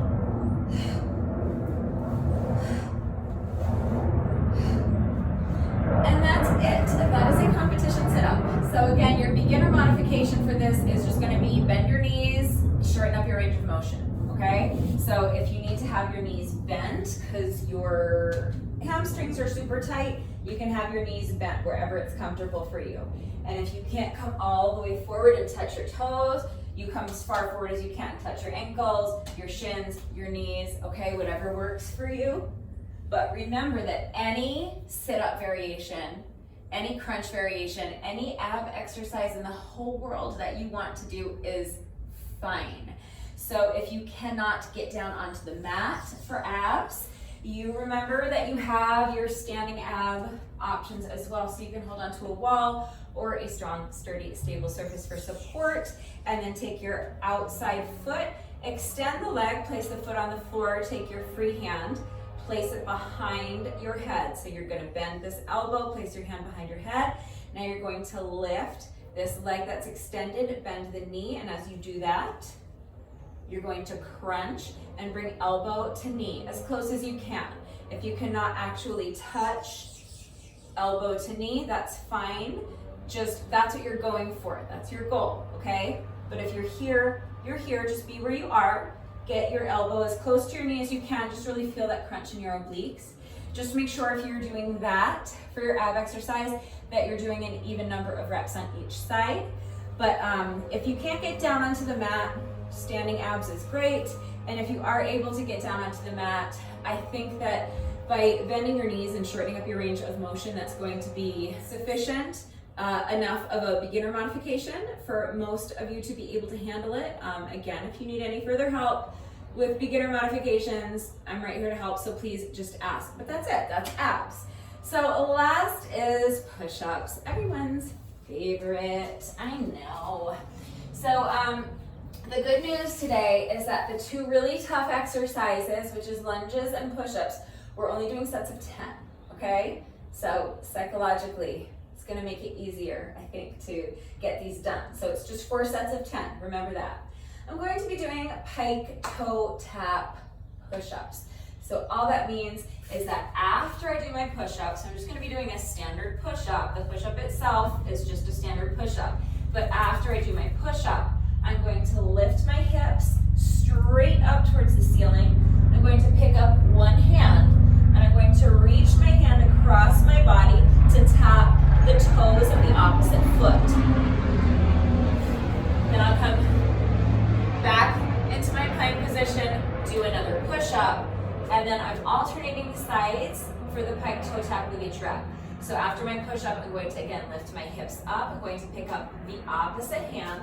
And that's it. That is a competition sit-up. So again, your beginner modification for this is just gonna be bend your knees, shorten up your range of motion. Okay, so if you need to have your knees bent because your hamstrings are super tight, you can have your knees bent wherever it's comfortable for you. And if you can't come all the way forward and touch your toes, you come as far forward as you can. Touch your ankles, your shins, your knees, okay, whatever works for you. But remember that any sit-up variation, any crunch variation, any ab exercise in the whole world that you want to do is fine. So if you cannot get down onto the mat for abs, you remember that you have your standing ab options as well. So you can hold onto a wall or a strong, sturdy, stable surface for support, and then take your outside foot, extend the leg, place the foot on the floor, take your free hand, place it behind your head. So you're gonna bend this elbow, place your hand behind your head. Now you're going to lift this leg that's extended, bend the knee, and as you do that, you're going to crunch and bring elbow to knee as close as you can. If you cannot actually touch elbow to knee, that's fine. Just, that's what you're going for. That's your goal, okay? But if you're here, just be where you are. Get your elbow as close to your knee as you can. Just really feel that crunch in your obliques. Just make sure if you're doing that for your ab exercise, that you're doing an even number of reps on each side. But if you can't get down onto the mat, standing abs is great. And if you are able to get down onto the mat, I think that by bending your knees and shortening up your range of motion, that's going to be sufficient enough of a beginner modification for most of you to be able to handle it. Again, if you need any further help with beginner modifications, I'm right here to help, so please just ask. But that's it, that's abs. So last is push-ups, everyone's favorite, I know. So the good news today is that the two really tough exercises, which is lunges and push-ups, we're only doing sets of 10, okay? So psychologically, it's gonna make it easier, I think, to get these done. So it's just 4 sets of 10, remember that. I'm going to be doing pike toe tap push-ups. So all that means is that after I do my push-ups, I'm just gonna be doing a standard push-up. The push-up itself is just a standard push-up. But after I do my push-up, I'm going to lift my hips straight up towards the ceiling. I'm going to pick up one hand, and I'm going to reach my hand across my body to tap the toes of the opposite foot. Then I'll come back into my plank position, do another push-up, and then I'm alternating sides for the pike toe tap with each rep. So after my push-up, I'm going to again lift my hips up. I'm going to pick up the opposite hand.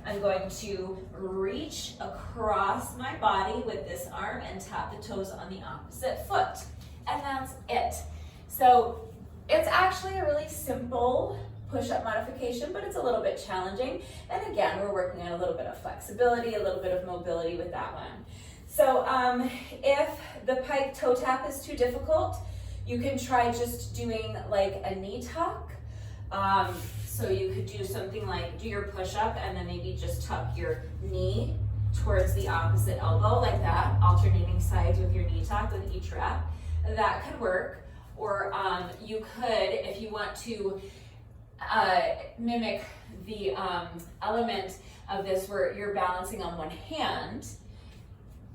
I'm going to reach across my body with this arm and tap the toes on the opposite foot. And that's it. So it's actually a really simple push-up modification, but it's a little bit challenging. And again, we're working on a little bit of flexibility, a little bit of mobility with that one. So if the pike toe tap is too difficult, you can try just doing like a knee tuck. So you could do something like do your push-up and then maybe just tuck your knee towards the opposite elbow like that, alternating sides with your knee tuck with each rep. That could work. Or you could, if you want to mimic the element of this where you're balancing on one hand,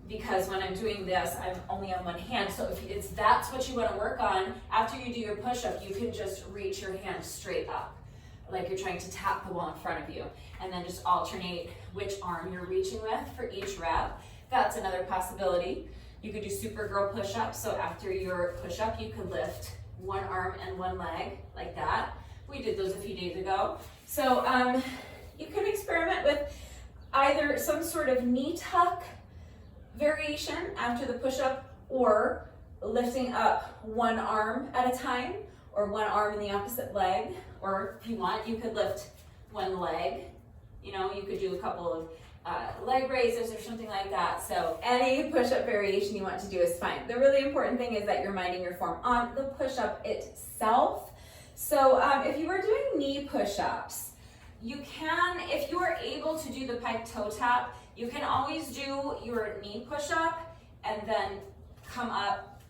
because when I'm doing this, I'm only on one hand. So if that's what you want to work on, after you do your push-up, you can just reach your hand straight up, like you're trying to tap the wall in front of you, and then just alternate which arm you're reaching with for each rep. That's another possibility. You could do Supergirl push-ups. So after your push-up, you could lift one arm and one leg like that. We did those a few days ago. So you could experiment with either some sort of knee tuck variation after the push-up, or lifting up one arm at a time, or one arm in the opposite leg, or if you want, you could lift one leg. You know, you could do a couple of leg raises or something like that. So any push-up variation you want to do is fine. The really important thing is that you're minding your form on the push-up itself. So if you are doing knee push-ups, you can, if you are able to do the pike toe tap, you can always do your knee push-up and then come up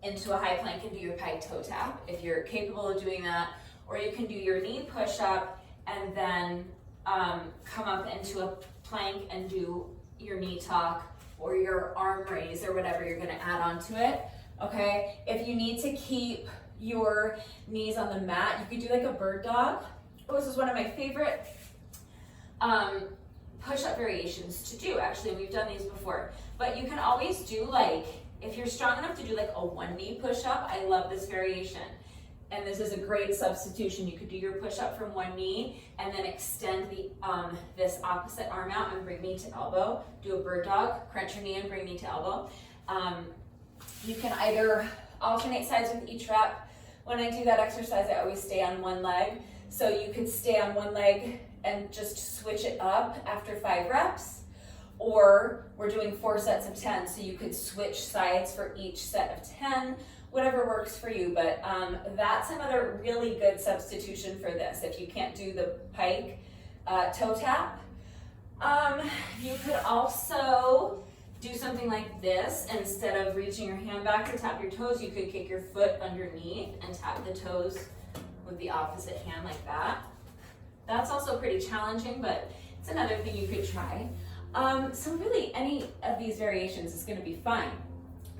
into a high plank and do your pike toe tap if you're capable of doing that. Or you can do your knee push-up and then come up into a plank and do your knee tuck or your arm raise or whatever you're going to add onto it. Okay, if you need to keep your knees on the mat, you could do like a bird dog. Oh, this is one of my favorite push-up variations to do, actually. We've done these before, but you can always do, like, if you're strong enough to do like a one knee push-up, I love this variation. And this is a great substitution. You could do your push-up from one knee and then extend the this opposite arm out and bring knee to elbow. Do a bird dog, crunch your knee and bring knee to elbow. You can either alternate sides with each rep. When I do that exercise, I always stay on one leg. So you could stay on one leg and just switch it up after 5 reps. Or we're doing 4 sets of 10, so you could switch sides for each set of 10, whatever works for you. But that's another really good substitution for this. If you can't do the pike toe tap, you could also do something like this. Instead of reaching your hand back to tap your toes, you could kick your foot underneath and tap the toes with the opposite hand like that. That's also pretty challenging, but it's another thing you could try. So really any of these variations is going to be fine.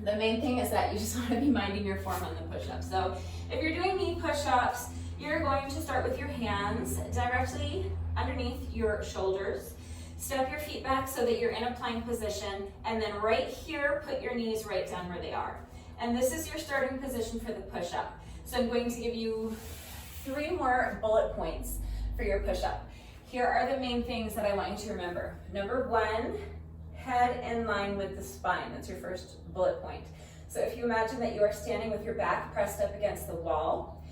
The main thing is that you just want to be minding your form on the push-ups. So if you're doing knee push-ups, you're going to start with your hands directly underneath your shoulders. Step your feet back so that you're in a plank position, and then right here, put your knees right down where they are. And this is your starting position for the push-up. So I'm going to give you 3 more bullet points for your push-up. Here are the main things that I want you to remember. Number 1, head in line with the spine. That's your first bullet point. So if you imagine that you are standing with your back pressed up against the wall,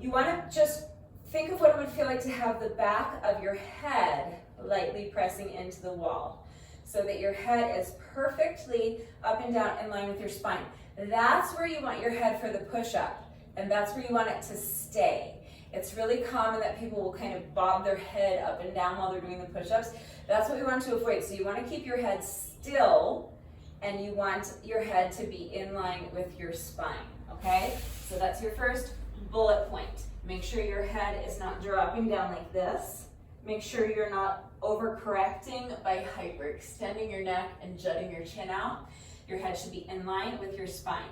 you want to just think of what it would feel like to have the back of your head lightly pressing into the wall so that your head is perfectly up and down in line with your spine. That's where you want your head for the push-up, and that's where you want it to stay. It's really common that people will kind of bob their head up and down while they're doing the push-ups. That's what we want to avoid. So you want to keep your head still, and you want your head to be in line with your spine, okay? So that's your first bullet point. Make sure your head is not dropping down like this. Make sure you're not overcorrecting by hyperextending your neck and jutting your chin out. Your head should be in line with your spine.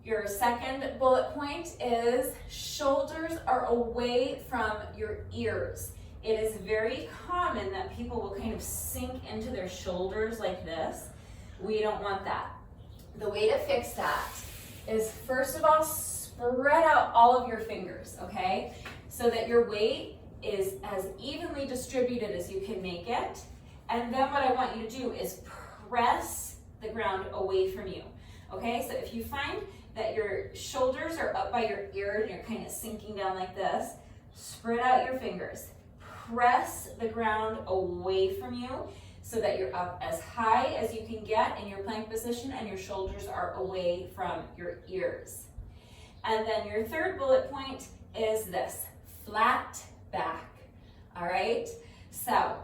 Your second bullet point is shoulders are away from your ears. It is very common that people will kind of sink into their shoulders like this. We don't want that. The way to fix that is, first of all, spread out all of your fingers, okay? So that your weight is as evenly distributed as you can make it. And then what I want you to do is press the ground away from you, okay? So if you find that your shoulders are up by your ears and you're kind of sinking down like this, spread out your fingers. Press the ground away from you so that you're up as high as you can get in your plank position and your shoulders are away from your ears. And then your third bullet point is this. flat back, all right? So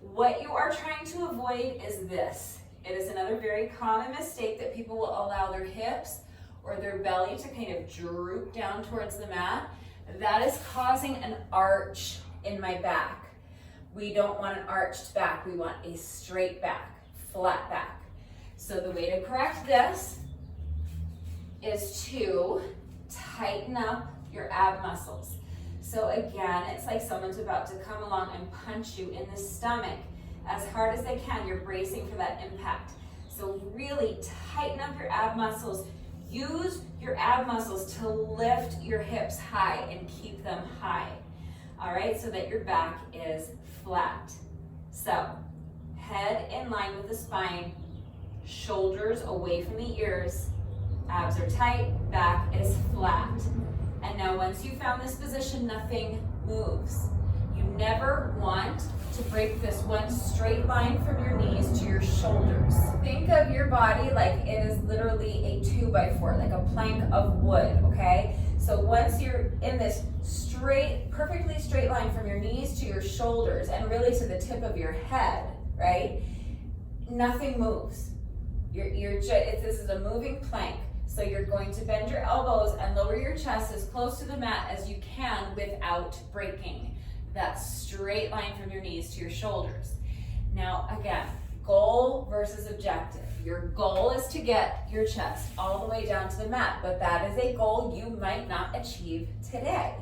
what you are trying to avoid is this. It is another very common mistake that people will allow their hips or their belly to kind of droop down towards the mat. That is causing an arch in my back. We don't want an arched back. We want a straight back, flat back. So the way to correct this is to tighten up your ab muscles. So again, it's like someone's about to come along and punch you in the stomach as hard as they can. You're bracing for that impact. So really tighten up your ab muscles. Use your ab muscles to lift your hips high and keep them high. All right, so that your back is flat. So head in line with the spine, shoulders away from the ears, abs are tight, back is flat. And now once you found this position, nothing moves. You never want to break this one straight line from your knees to your shoulders. Think of your body like it is literally a 2x4, like a plank of wood, okay? So once you're in this straight, perfectly straight line from your knees to your shoulders and really to the tip of your head, right? Nothing moves. This is a moving plank. So you're going to bend your elbows and lower your chest as close to the mat as you can without breaking that straight line from your knees to your shoulders. Now again, goal versus objective. Your goal is to get your chest all the way down to the mat, but that is a goal you might not achieve today.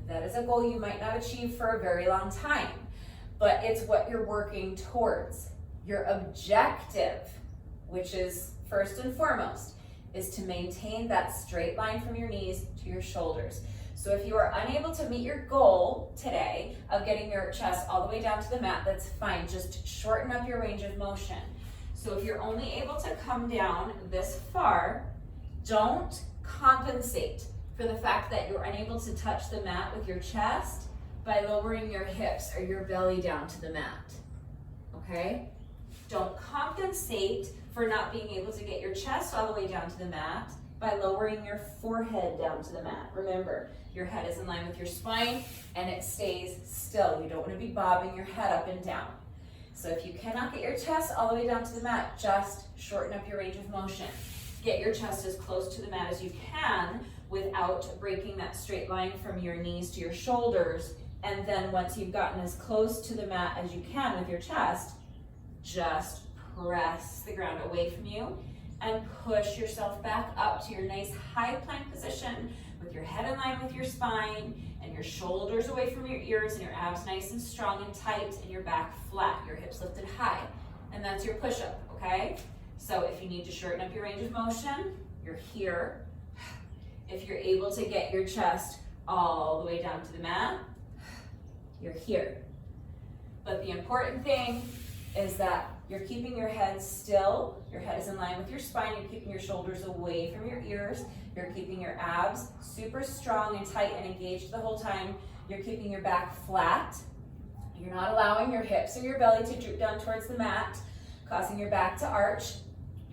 That is a goal you might not achieve for a very long time, but it's what you're working towards. Your objective, which is first and foremost, is to maintain that straight line from your knees to your shoulders. So if you are unable to meet your goal today of getting your chest all the way down to the mat, that's fine. Just shorten up your range of motion. So if you're only able to come down this far, don't compensate for the fact that you're unable to touch the mat with your chest by lowering your hips or your belly down to the mat, okay? Don't compensate for not being able to get your chest all the way down to the mat by lowering your forehead down to the mat. Remember, your head is in line with your spine and it stays still. You don't want to be bobbing your head up and down. So if you cannot get your chest all the way down to the mat, just shorten up your range of motion. Get your chest as close to the mat as you can without breaking that straight line from your knees to your shoulders. And then once you've gotten as close to the mat as you can with your chest, just press the ground away from you and push yourself back up to your nice high plank position with your head in line with your spine and your shoulders away from your ears and your abs nice and strong and tight and your back flat, your hips lifted high. And that's your push-up, okay? So if you need to shorten up your range of motion, you're here. If you're able to get your chest all the way down to the mat, you're here. But the important thing is that you're keeping your head still, your head is in line with your spine, you're keeping your shoulders away from your ears, you're keeping your abs super strong and tight and engaged the whole time, you're keeping your back flat, you're not allowing your hips or your belly to droop down towards the mat, causing your back to arch,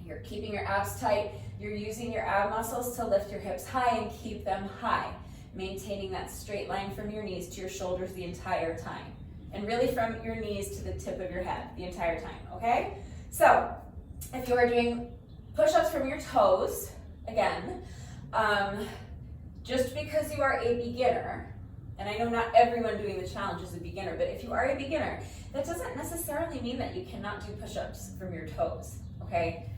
you're keeping your abs tight, you're using your ab muscles to lift your hips high and keep them high, maintaining that straight line from your knees to your shoulders the entire time. And really from your knees to the tip of your head the entire time, okay? So, if you are doing push-ups from your toes, again, just because you are a beginner, and I know not everyone doing the challenge is a beginner, but if you are a beginner, that doesn't necessarily mean that you cannot do push-ups from your toes, okay?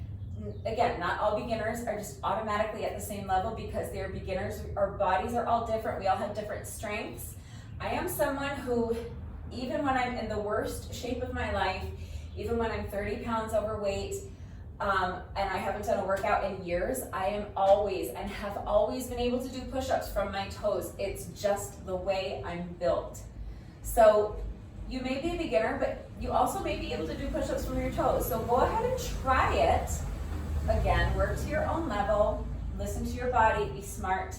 Again, not all beginners are just automatically at the same level because they're beginners. Our bodies are all different. We all have different strengths. I am someone who, even when I'm in the worst shape of my life, even when I'm 30 pounds overweight, and I haven't done a workout in years, I am always and have always been able to do push-ups from my toes. It's just the way I'm built. So you may be a beginner, but you also may be able to do push-ups from your toes. So go ahead and try it. Again, work to your own level, listen to your body, be smart,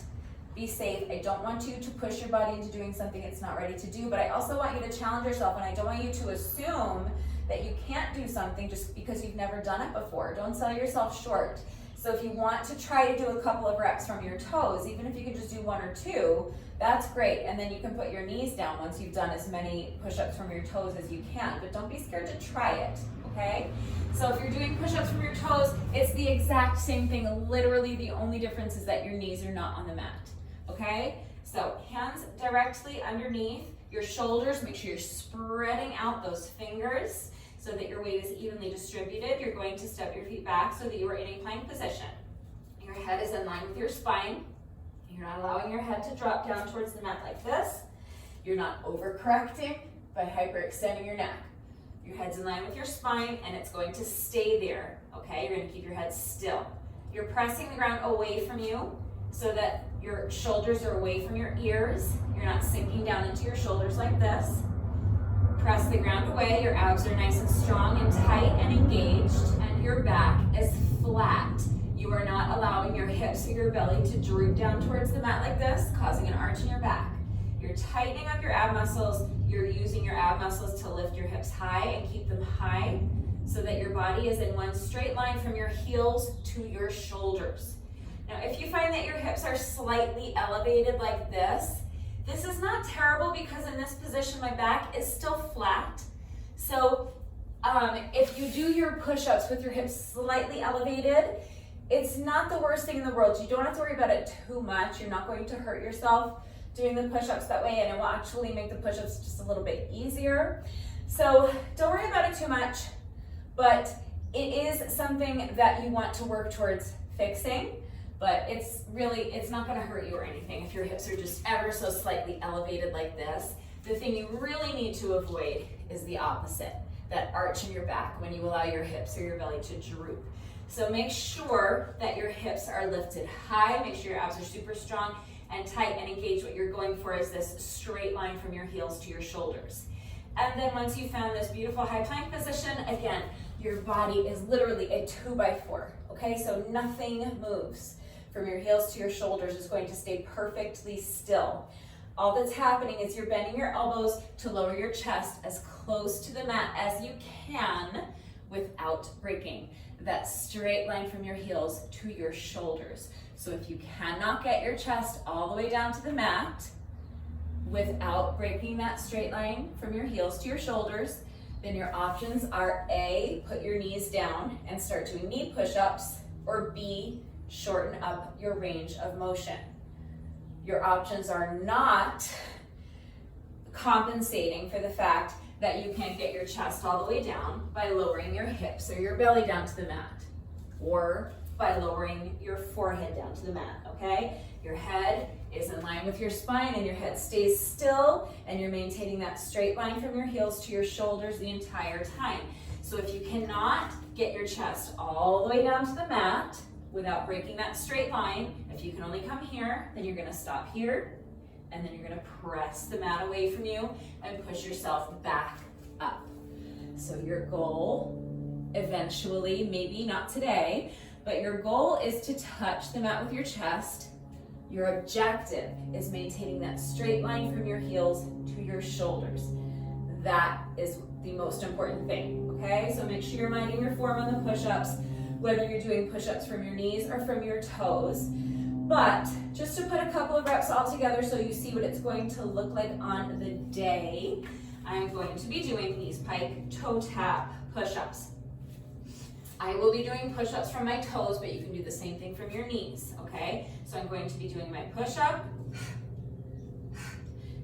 be safe. I don't want you to push your body into doing something it's not ready to do, but I also want you to challenge yourself, and I don't want you to assume that you can't do something just because you've never done it before. Don't sell yourself short. So if you want to try to do a couple of reps from your toes, even if you can just do 1 or 2, that's great. And then you can put your knees down once you've done as many push-ups from your toes as you can, but don't be scared to try it, okay? So if you're doing push-ups from your toes, it's the exact same thing. Literally the only difference is that your knees are not on the mat, okay? So hands directly underneath your shoulders. Make sure you're spreading out those fingers so that your weight is evenly distributed. You're going to step your feet back so that you are in a plank position. Your head is in line with your spine. You're not allowing your head to drop down towards the mat like this. You're not overcorrecting by hyperextending your neck. Your head's in line with your spine and it's going to stay there, okay? You're gonna keep your head still. You're pressing the ground away from you so that your shoulders are away from your ears. You're not sinking down into your shoulders like this. Press the ground away. Your abs are nice and strong and tight and engaged, and your back is flat. You are not allowing your hips or your belly to droop down towards the mat like this, causing an arch in your back. You're tightening up your ab muscles. You're using your ab muscles to lift your hips high and keep them high so that your body is in one straight line from your heels to your shoulders. Now, if you find that your hips are slightly elevated like this is not terrible because in this position, my back is still flat. So if you do your push-ups with your hips slightly elevated, it's not the worst thing in the world. You don't have to worry about it too much. You're not going to hurt yourself doing the push-ups that way, and it will actually make the push-ups just a little bit easier. So don't worry about it too much, but it is something that you want to work towards fixing. But it's not gonna hurt you or anything if your hips are just ever so slightly elevated like this. The thing you really need to avoid is the opposite, that arch in your back when you allow your hips or your belly to droop. So make sure that your hips are lifted high, make sure your abs are super strong and tight and engaged. What you're going for is this straight line from your heels to your shoulders. And then once you found this beautiful high plank position, again, your body is literally a 2x4, okay? So nothing moves. From your heels to your shoulders is going to stay perfectly still. All that's happening is you're bending your elbows to lower your chest as close to the mat as you can without breaking that straight line from your heels to your shoulders. So if you cannot get your chest all the way down to the mat without breaking that straight line from your heels to your shoulders, then your options are A, put your knees down and start doing knee push-ups, or B, shorten up your range of motion. Your options are not compensating for the fact that you can't get your chest all the way down by lowering your hips or your belly down to the mat, or by lowering your forehead down to the mat, okay? Your head is in line with your spine and your head stays still and you're maintaining that straight line from your heels to your shoulders the entire time. So if you cannot get your chest all the way down to the mat without breaking that straight line, if you can only come here, then you're gonna stop here and then you're gonna press the mat away from you and push yourself back up. So your goal eventually, maybe not today, but your goal is to touch the mat with your chest. Your objective is maintaining that straight line from your heels to your shoulders. That is the most important thing, okay? So make sure you're minding your form on the push-ups, whether you're doing push-ups from your knees or from your toes. But just to put a couple of reps all together so you see what it's going to look like on the day, I'm going to be doing these Pike toe tap push-ups. I will be doing push-ups from my toes, but you can do the same thing from your knees, okay? So I'm going to be doing my push-up,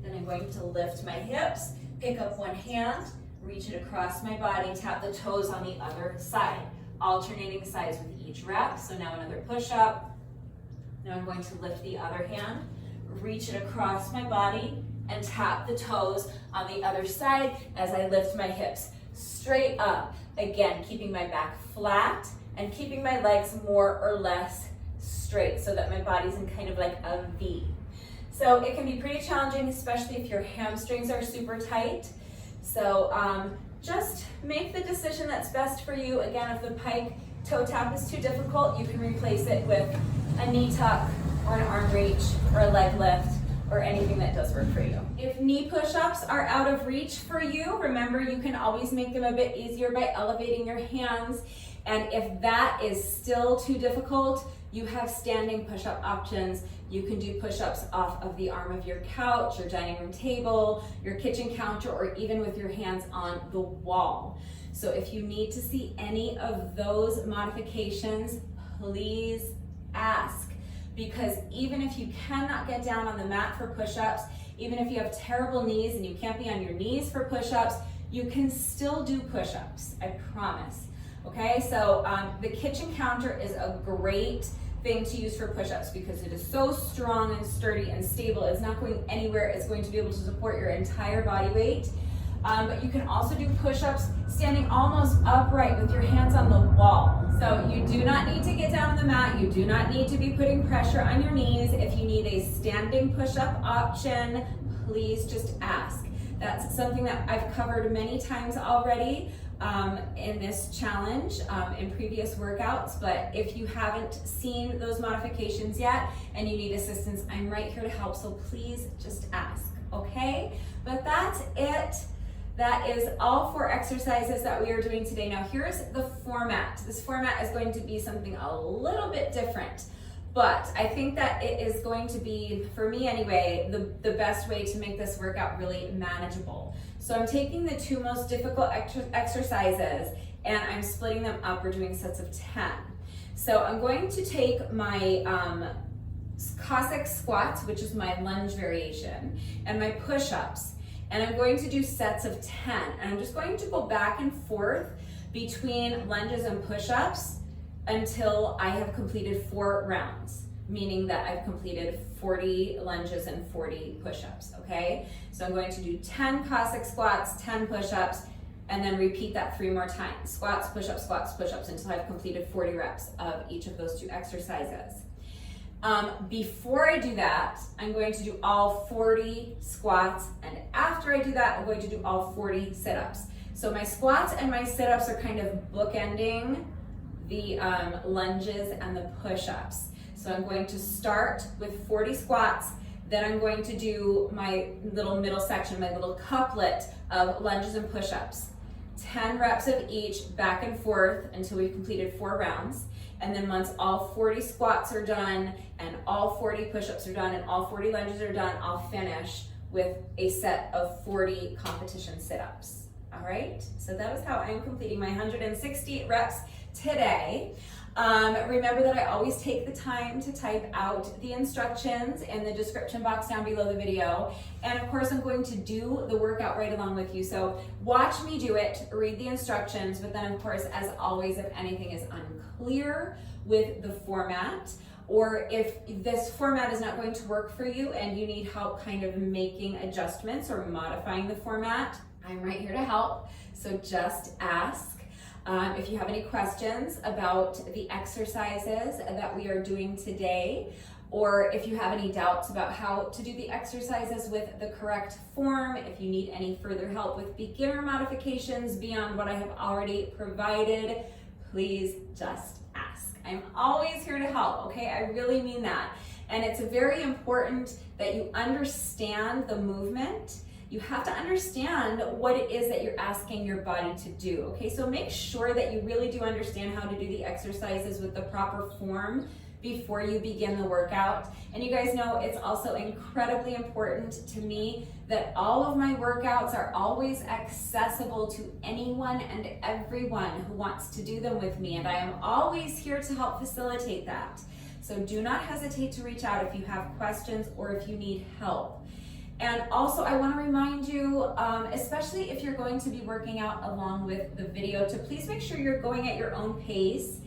then I'm going to lift my hips, pick up one hand, reach it across my body, tap the toes on the other side, alternating sides with each rep. So now another push-up. Now I'm going to lift the other hand, reach it across my body, and tap the toes on the other side as I lift my hips straight up. Again, keeping my back flat and keeping my legs more or less straight so that my body's in kind of like a V. So it can be pretty challenging, especially if your hamstrings are super tight. So just make the decision that's best for you. Again, if the Pike toe tap is too difficult, you can replace it with a knee tuck or an arm reach or a leg lift or anything that does work for you. If knee push-ups are out of reach for you, remember you can always make them a bit easier by elevating your hands. And if that is still too difficult, you have standing push-up options. You can do push-ups off of the arm of your couch, your dining room table, your kitchen counter, or even with your hands on the wall. So if you need to see any of those modifications, please ask. Because even if you cannot get down on the mat for push-ups, even if you have terrible knees and you can't be on your knees for push-ups, you can still do push-ups, I promise. Okay, so the kitchen counter is a great thing to use for push-ups because it is so strong and sturdy and stable. It's not going anywhere. It's going to be able to support your entire body weight. But you can also do push-ups standing almost upright with your hands on the wall. So you do not need to get down on the mat. You do not need to be putting pressure on your knees. If you need a standing push-up option, please just ask. That's something that I've covered many times already in this challenge, in previous workouts. But if you haven't seen those modifications yet and you need assistance, I'm right here to help. So please just ask, okay? But that's it. That is all 4 exercises that we are doing today. Now here's the format. This format is going to be something a little bit different, but I think that it is going to be, for me anyway, the best way to make this workout really manageable. So I'm taking the 2 most difficult exercises and I'm splitting them up. We're doing sets of 10. So I'm going to take my Cossack squats, which is my lunge variation, and my push-ups. And I'm going to do sets of 10. And I'm just going to go back and forth between lunges and push-ups until I have completed 4 rounds, meaning that I've completed 40 lunges and 40 push-ups, okay? So I'm going to do 10 Cossack squats, 10 push-ups, and then repeat that 3 more times. Squats, push-ups, until I've completed 40 reps of each of those 2 exercises. Before I do that, I'm going to do all 40 squats, and after I do that, I'm going to do all 40 sit-ups. So my squats and my sit-ups are kind of bookending the lunges and the push-ups. So I'm going to start with 40 squats, then I'm going to do my little middle section, my little couplet of lunges and push-ups. 10 reps of each, back and forth until we've completed 4 rounds. And then once all 40 squats are done and all 40 push-ups are done and all 40 lunges are done, I'll finish with a set of 40 competition sit-ups. All right, so that is how I'm completing my 160 reps today. Remember that I always take the time to type out the instructions in the description box down below the video. And of course, I'm going to do the workout right along with you. So watch me do it, read the instructions, but then of course, as always, if anything is unclear with the format, or if this format is not going to work for you and you need help kind of making adjustments or modifying the format, I'm right here to help. So just ask. If you have any questions about the exercises that we are doing today, or if you have any doubts about how to do the exercises with the correct form, if you need any further help with beginner modifications beyond what I have already provided, please just ask. I'm always here to help, okay? I really mean that. And it's very important that you understand the movement. You have to understand what it is that you're asking your body to do, okay? So make sure that you really do understand how to do the exercises with the proper form before you begin the workout. And you guys know it's also incredibly important to me that all of my workouts are always accessible to anyone and everyone who wants to do them with me, and I am always here to help facilitate that. So do not hesitate to reach out if you have questions or if you need help. And also I want to remind you, especially if you're going to be working out along with the video, to please make sure you're going at your own pace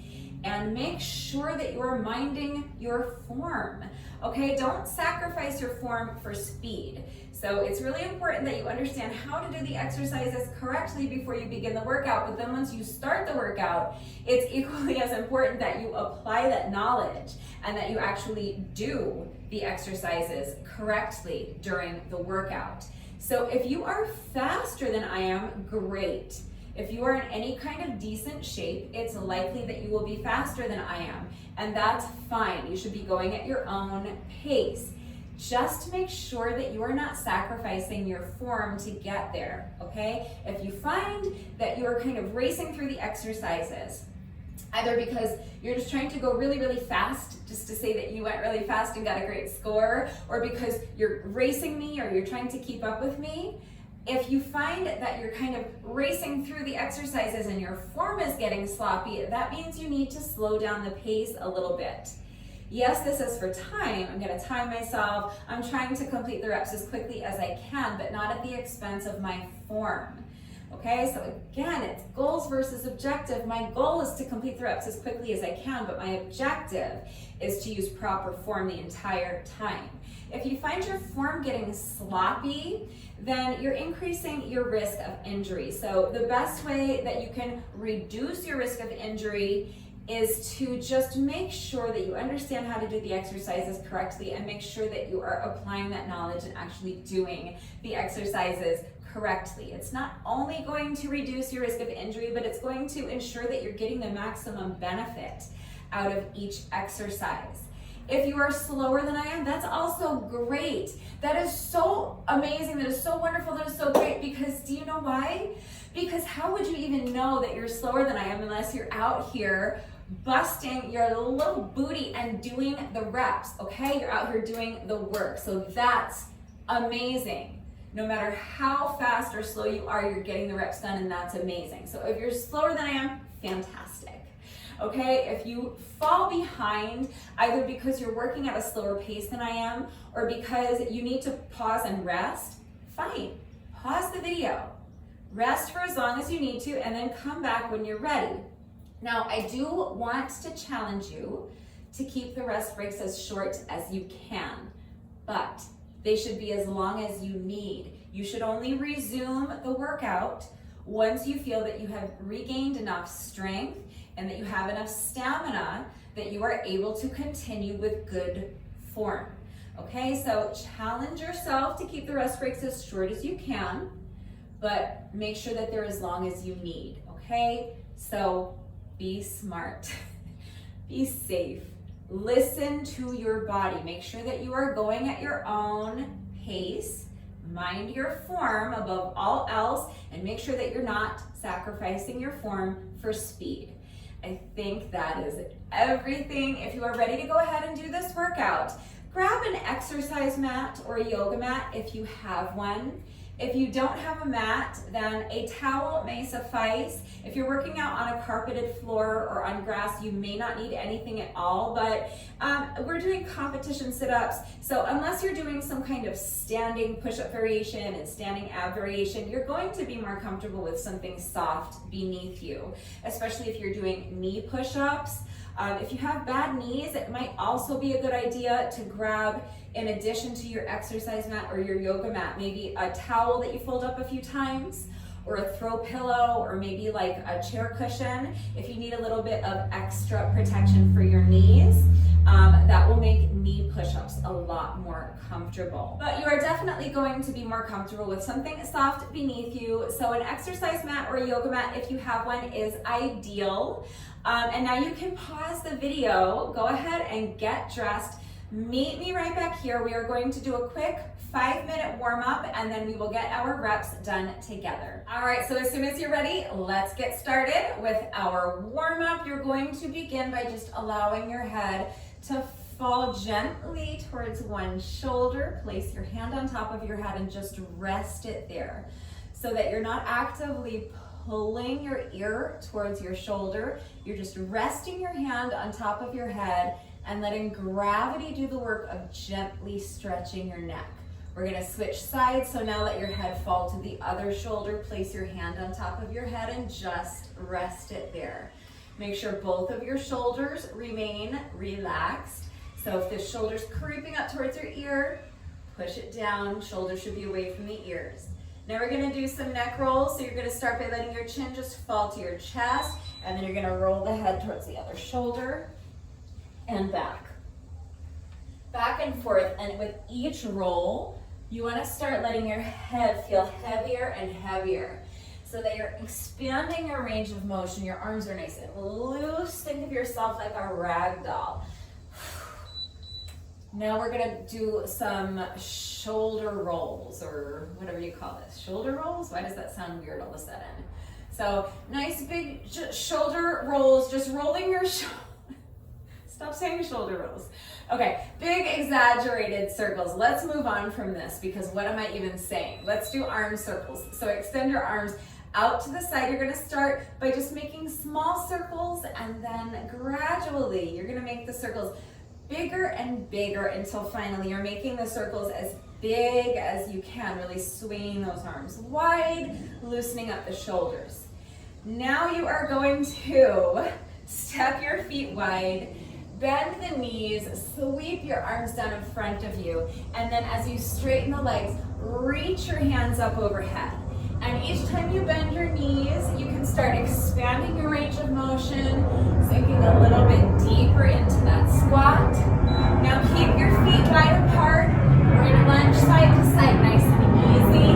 and make sure that you're minding your form, okay? Don't sacrifice your form for speed. So it's really important that you understand how to do the exercises correctly before you begin the workout, but then once you start the workout, it's equally as important that you apply that knowledge and that you actually do the exercises correctly during the workout. So if you are faster than I am, great. If you are in any kind of decent shape, it's likely that you will be faster than I am, and that's fine. You should be going at your own pace. just make sure that you are not sacrificing your form to get there, okay? If you find that you're kind of racing through the exercises, either because you're just trying to go really, really fast just to say that you went really fast and got a great score, or because you're racing me or you're trying to keep up with me, if you find that you're kind of racing through the exercises and your form is getting sloppy, that means you need to slow down the pace a little bit. Yes, this is for time. I'm gonna time myself. I'm trying to complete the reps as quickly as I can, but not at the expense of my form. Okay, so again, it's goals versus objective. My goal is to complete the reps as quickly as I can, but my objective is to use proper form the entire time. If you find your form getting sloppy, then you're increasing your risk of injury. So the best way that you can reduce your risk of injury is to just make sure that you understand how to do the exercises correctly and make sure that you are applying that knowledge and actually doing the exercises correctly. It's not only going to reduce your risk of injury, but it's going to ensure that you're getting the maximum benefit out of each exercise. If you are slower than I am, that's also great. That is so amazing, that is so wonderful, that is so great, because do you know why? Because how would you even know that you're slower than I am unless you're out here busting your little booty and doing the reps, okay? You're out here doing the work, so that's amazing. No matter how fast or slow you are, you're getting the reps done, and that's amazing. So if you're slower than I am, fantastic. Okay, if you fall behind, either because you're working at a slower pace than I am, or because you need to pause and rest, fine, pause the video. Rest for as long as you need to, and then come back when you're ready. Now, I do want to challenge you to keep the rest breaks as short as you can, but they should be as long as you need. You should only resume the workout once you feel that you have regained enough strength and that you have enough stamina that you are able to continue with good form. Okay, so challenge yourself to keep the rest breaks as short as you can, but make sure that they're as long as you need, okay? So be smart, be safe, listen to your body. Make sure that you are going at your own pace, mind your form above all else, and make sure that you're not sacrificing your form for speed. I think that is everything. If you are ready to go ahead and do this workout, grab an exercise mat or a yoga mat if you have one. If you don't have a mat, then a towel may suffice. If you're working out on a carpeted floor or on grass, you may not need anything at all, but we're doing competition sit-ups, so unless you're doing some kind of standing push-up variation and standing ab variation, you're going to be more comfortable with something soft beneath you, especially if you're doing knee push-ups. If you have bad knees, it might also be a good idea to grab, in addition to your exercise mat or your yoga mat, maybe a towel that you fold up a few times, or a throw pillow, or maybe like a chair cushion if you need a little bit of extra protection for your knees. That will make knee push-ups a lot more comfortable. But you are definitely going to be more comfortable with something soft beneath you. So an exercise mat or a yoga mat, if you have one, is ideal. And now you can pause the video, go ahead and get dressed. Meet me right back here. We are going to do a quick 5-minute warm up, and then we will get our reps done together. All right, so as soon as you're ready, let's get started with our warm up. You're going to begin by just allowing your head to fall gently towards one shoulder. Place your hand on top of your head and just rest it there so that you're not actively pulling your ear towards your shoulder. You're just resting your hand on top of your head and letting gravity do the work of gently stretching your neck. We're gonna switch sides, so now let your head fall to the other shoulder. Place your hand on top of your head and just rest it there. Make sure both of your shoulders remain relaxed. So if the shoulder's creeping up towards your ear, push it down. Shoulders should be away from the ears. Now we're gonna do some neck rolls. So you're gonna start by letting your chin just fall to your chest, and then you're gonna roll the head towards the other shoulder and back. Back and forth, and with each roll, you wanna start letting your head feel heavier and heavier so that you're expanding your range of motion. Your arms are nice and loose. Think of yourself like a rag doll. Now we're gonna do some shoulder rolls, or whatever you call this. Shoulder rolls? Why does that sound weird all of a sudden? So nice big shoulder rolls, just rolling your Stop saying shoulder rolls. Okay, big exaggerated circles. Let's move on from this because what am I even saying? Let's do arm circles. So extend your arms out to the side. You're gonna start by just making small circles, and then gradually you're gonna make the circles bigger and bigger until finally you're making the circles as big as you can, really swinging those arms wide, loosening up the shoulders. Now you are going to step your feet wide, bend the knees, sweep your arms down in front of you, and then as you straighten the legs, reach your hands up overhead. And each time you bend your knees, you can start expanding your range of motion, sinking a little bit deeper into that squat. Now keep your feet wide apart. We're gonna lunge side to side, nice and easy.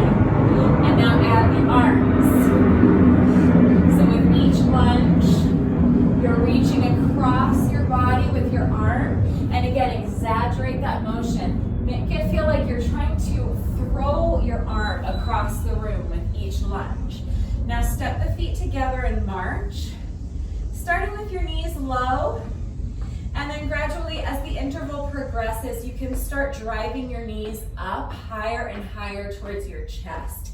And now add the arms. So with each lunge, you're reaching across your body with your arm. And again, exaggerate that motion. Make it feel like you're trying to throw your arm across the room with each lunge. Now step the feet together and march, starting with your knees low, and then gradually as the interval progresses, you can start driving your knees up higher and higher towards your chest,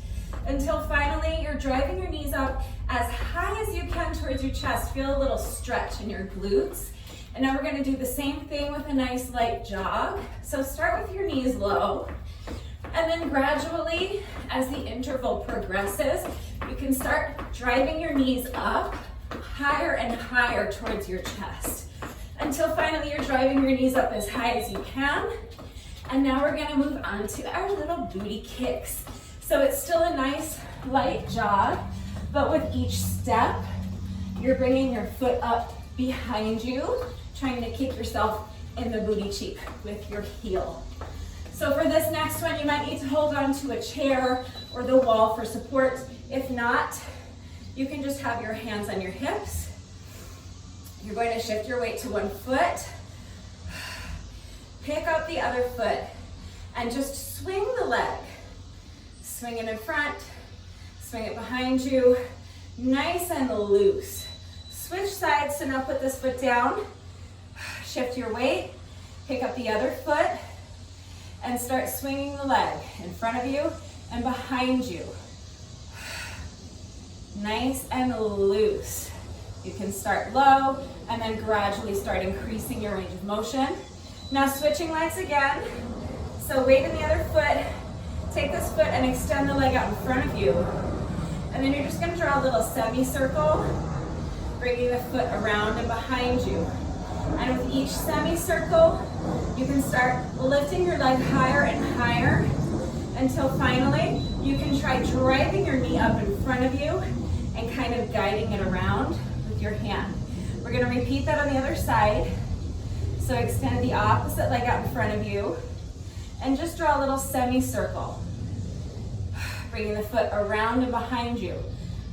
until finally you're driving your knees up as high as you can towards your chest. Feel a little stretch in your glutes. And now we're gonna do the same thing with a nice light jog. So start with your knees low, and then gradually, as the interval progresses, you can start driving your knees up higher and higher towards your chest, until finally you're driving your knees up as high as you can. And now we're gonna move on to our little booty kicks. So it's still a nice light jog, but with each step, you're bringing your foot up behind you, trying to keep yourself in the booty cheek with your heel. So for this next one, you might need to hold on to a chair or the wall for support. If not, you can just have your hands on your hips. You're going to shift your weight to one foot, pick up the other foot, and just swing the leg. Swing it in front, swing it behind you, nice and loose. Switch sides, so now put this foot down, shift your weight, pick up the other foot, and start swinging the leg in front of you and behind you. Nice and loose. You can start low and then gradually start increasing your range of motion. Now switching legs again. So weight in the other foot, take this foot and extend the leg out in front of you. And then you're just gonna draw a little semicircle, bringing the foot around and behind you. And with each semicircle, you can start lifting your leg higher and higher until finally you can try driving your knee up in front of you and kind of guiding it around with your hand. We're gonna repeat that on the other side. So extend the opposite leg out in front of you and just draw a little semicircle. Bringing the foot around and behind you.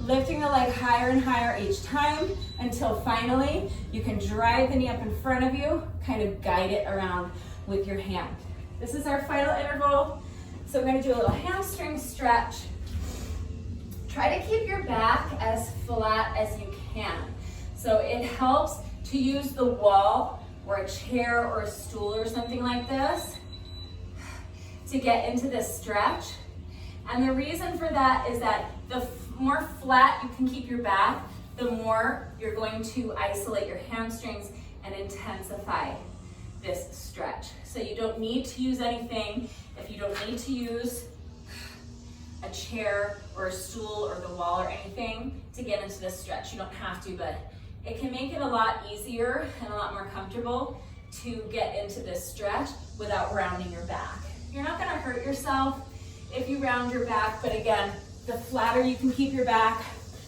Lifting the leg higher and higher each time until finally you can drive the knee up in front of you, kind of guide it around with your hand. This is our final interval. So we're gonna do a little hamstring stretch. Try to keep your back as flat as you can. So it helps to use the wall or a chair or a stool or something like this to get into this stretch. And the reason for that is that the more flat you can keep your back, the more you're going to isolate your hamstrings and intensify this stretch. So you don't need to use anything. If you don't need to use a chair or a stool or the wall or anything to get into this stretch, you don't have to, but it can make it a lot easier and a lot more comfortable to get into this stretch without rounding your back. You're not gonna hurt yourself if you round your back, but again, the flatter you can keep your back,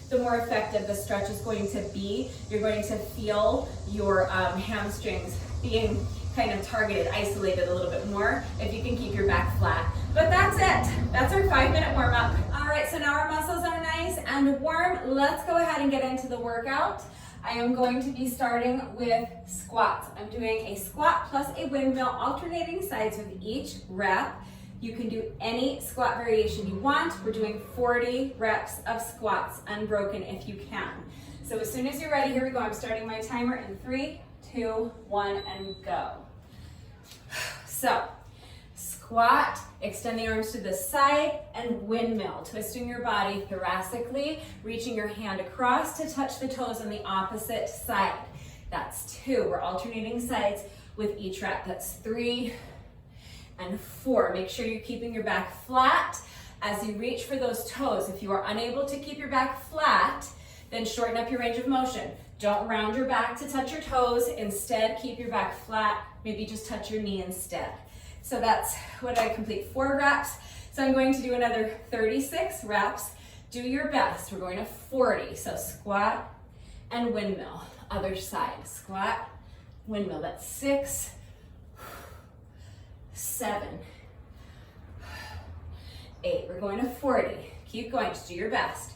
the more effective the stretch is going to be. You're going to feel your hamstrings being kind of targeted, isolated a little bit more if you can keep your back flat. But that's it. That's our 5-minute warm up. All right, so now our muscles are nice and warm. Let's go ahead and get into the workout. I am going to be starting with squats. I'm doing a squat plus a windmill, alternating sides with each rep. You can do any squat variation you want. We're doing 40 reps of squats, unbroken if you can. So as soon as you're ready, here we go. I'm starting my timer in 3, 2, 1, and go. So, squat, extend the arms to the side, and windmill, twisting your body thoracically, reaching your hand across to touch the toes on the opposite side. That's 2. We're alternating sides with each rep. That's 3 and 4. Make sure you're keeping your back flat as you reach for those toes. If you are unable to keep your back flat, then shorten up your range of motion. Don't round your back to touch your toes. Instead, keep your back flat. Maybe just touch your knee instead. So that's what I complete 4 reps. So I'm going to do another 36 reps. Do your best. We're going to 40. So squat and windmill. Other side. Squat, windmill. That's 6, 7, 8. We're going to 40. Keep going. Just do your best.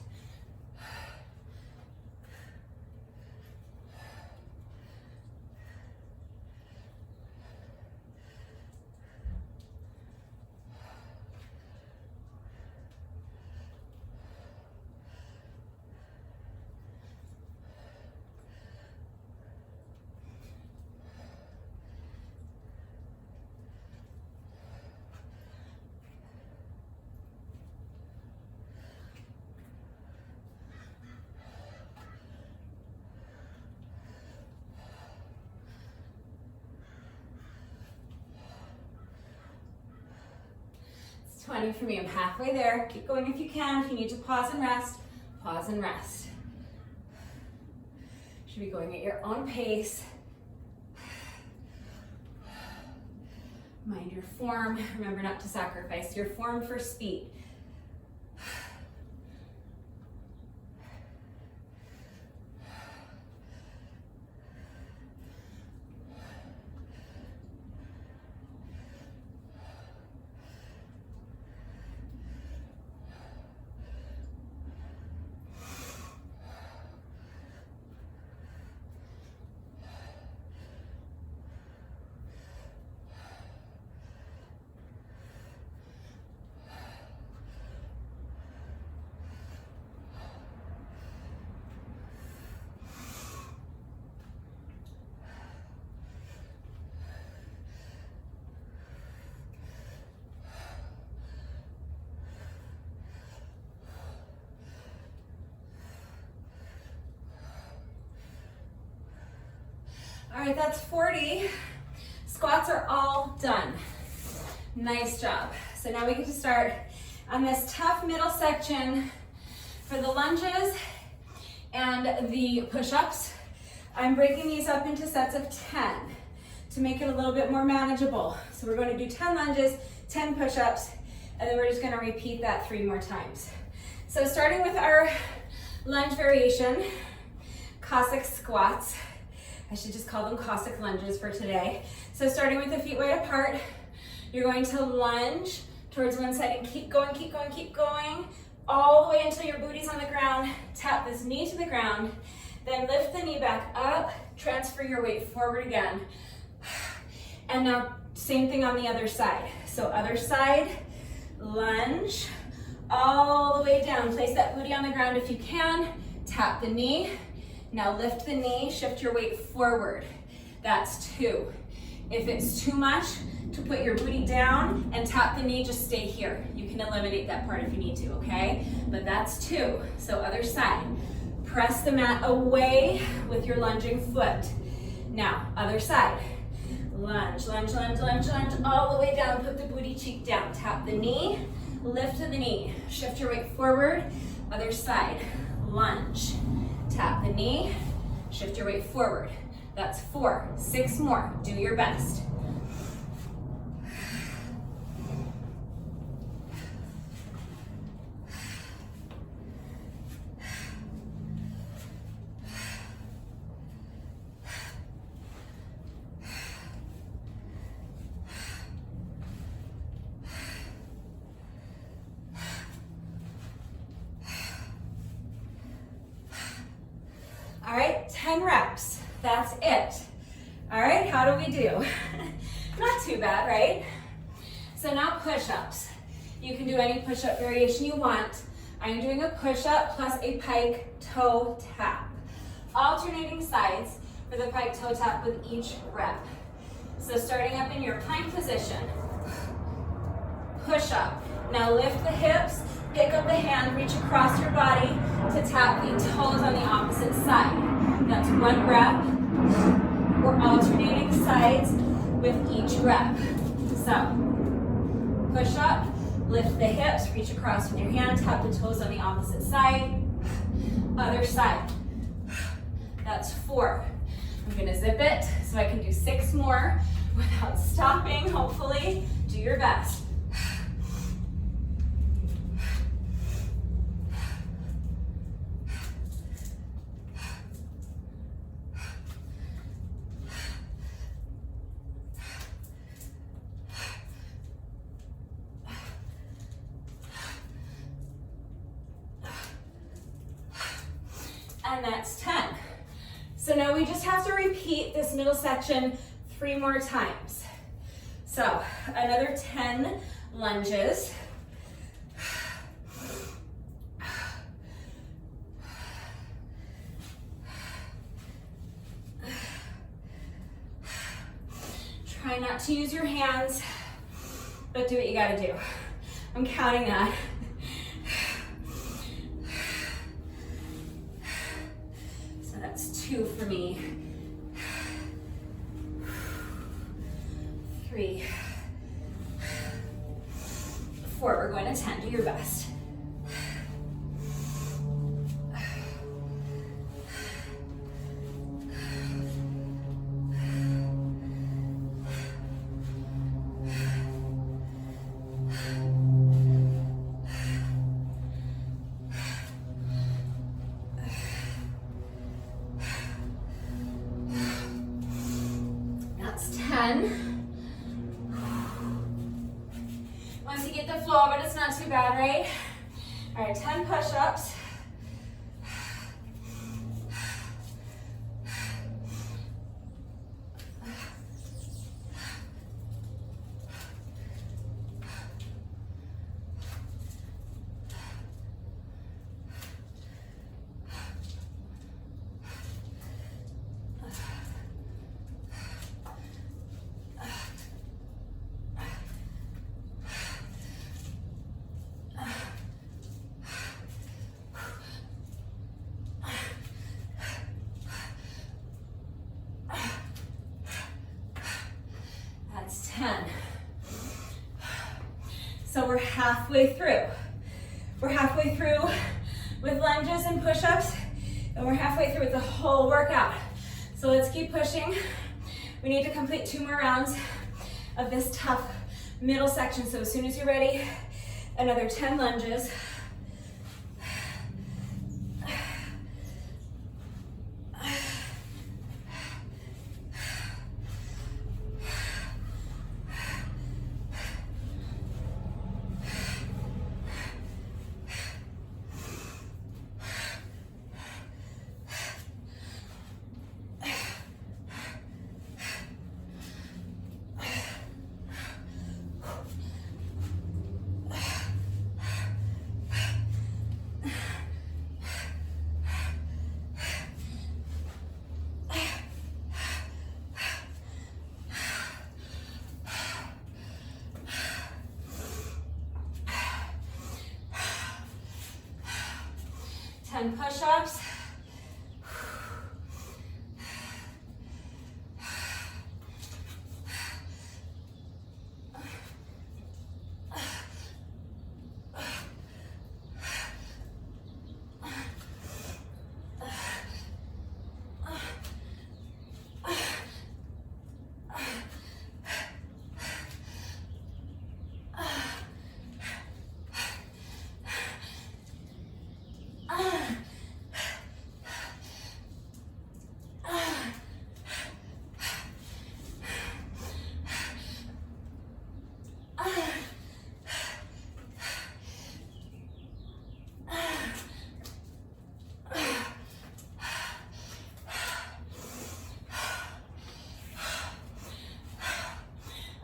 It's 20 for me. I'm halfway there. Keep going if you can. If you need to pause and rest, pause and rest. Should be going at your own pace. Mind your form. Remember not to sacrifice your form for speed. All right, that's 40. Squats are all done. Nice job. So now we get to start on this tough middle section for the lunges and the push-ups. I'm breaking these up into sets of 10 to make it a little bit more manageable. So we're going to do 10 lunges, 10 push-ups, and then we're just going to repeat that 3 more times. So starting with our lunge variation, Cossack squats. I should just call them Cossack lunges for today. So starting with the feet wide apart, you're going to lunge towards one side and keep going, keep going, keep going, all the way until your booty's on the ground. Tap this knee to the ground, then lift the knee back up, transfer your weight forward again. And now same thing on the other side. So other side, lunge, all the way down. Place that booty on the ground if you can. Tap the knee. Now lift the knee, shift your weight forward. That's 2. If it's too much to put your booty down and tap the knee, just stay here. You can eliminate that part if you need to, okay? But that's 2. So other side. Press the mat away with your lunging foot. Now, other side. Lunge, lunge, lunge, lunge, lunge, all the way down. Put the booty cheek down. Tap the knee, lift the knee. Shift your weight forward. Other side. Lunge. Tap the knee, shift your weight forward. That's 4, 6 more. Do your best. That's it. All right, how do we do? Not too bad, right? So now push-ups. You can do any push-up variation you want. I'm doing a push-up plus a pike toe tap. Alternating sides for the pike toe tap with each rep. So starting up in your plank position, push up. Now lift the hips, pick up the hand, reach across your body to tap the toes on the opposite side. That's one rep. We're alternating sides with each rep. So push up, lift the hips, reach across with your hand, tap the toes on the opposite side. Other side. That's 4. I'm gonna zip it so I can do 6 more without stopping, hopefully. Do your best. And that's 10. So now we just have to repeat this middle section 3 more times. So another 10 lunges. Try not to use your hands, but do what you gotta do. I'm counting that. So that's 2 for me. 3, 4, we're going to 10, do your best. That's 10. Once you get the flow of it, it's not too bad, right? All right, 10 push-ups. That's 10. So we're halfway through. We're halfway through with lunges and push-ups, and we're halfway through with the whole workout. So let's keep pushing. We need to complete 2 more rounds of this tough middle section. So as soon as you're ready, another 10 lunges. Push-ups.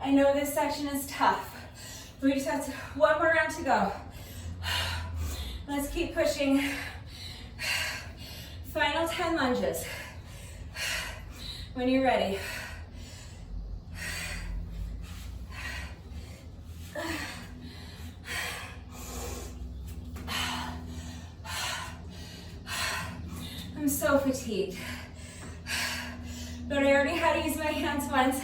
I know this section is tough. We just have one more round to go. Let's keep pushing. Final 10 lunges. When you're ready. I'm so fatigued. But I already had to use my hands once.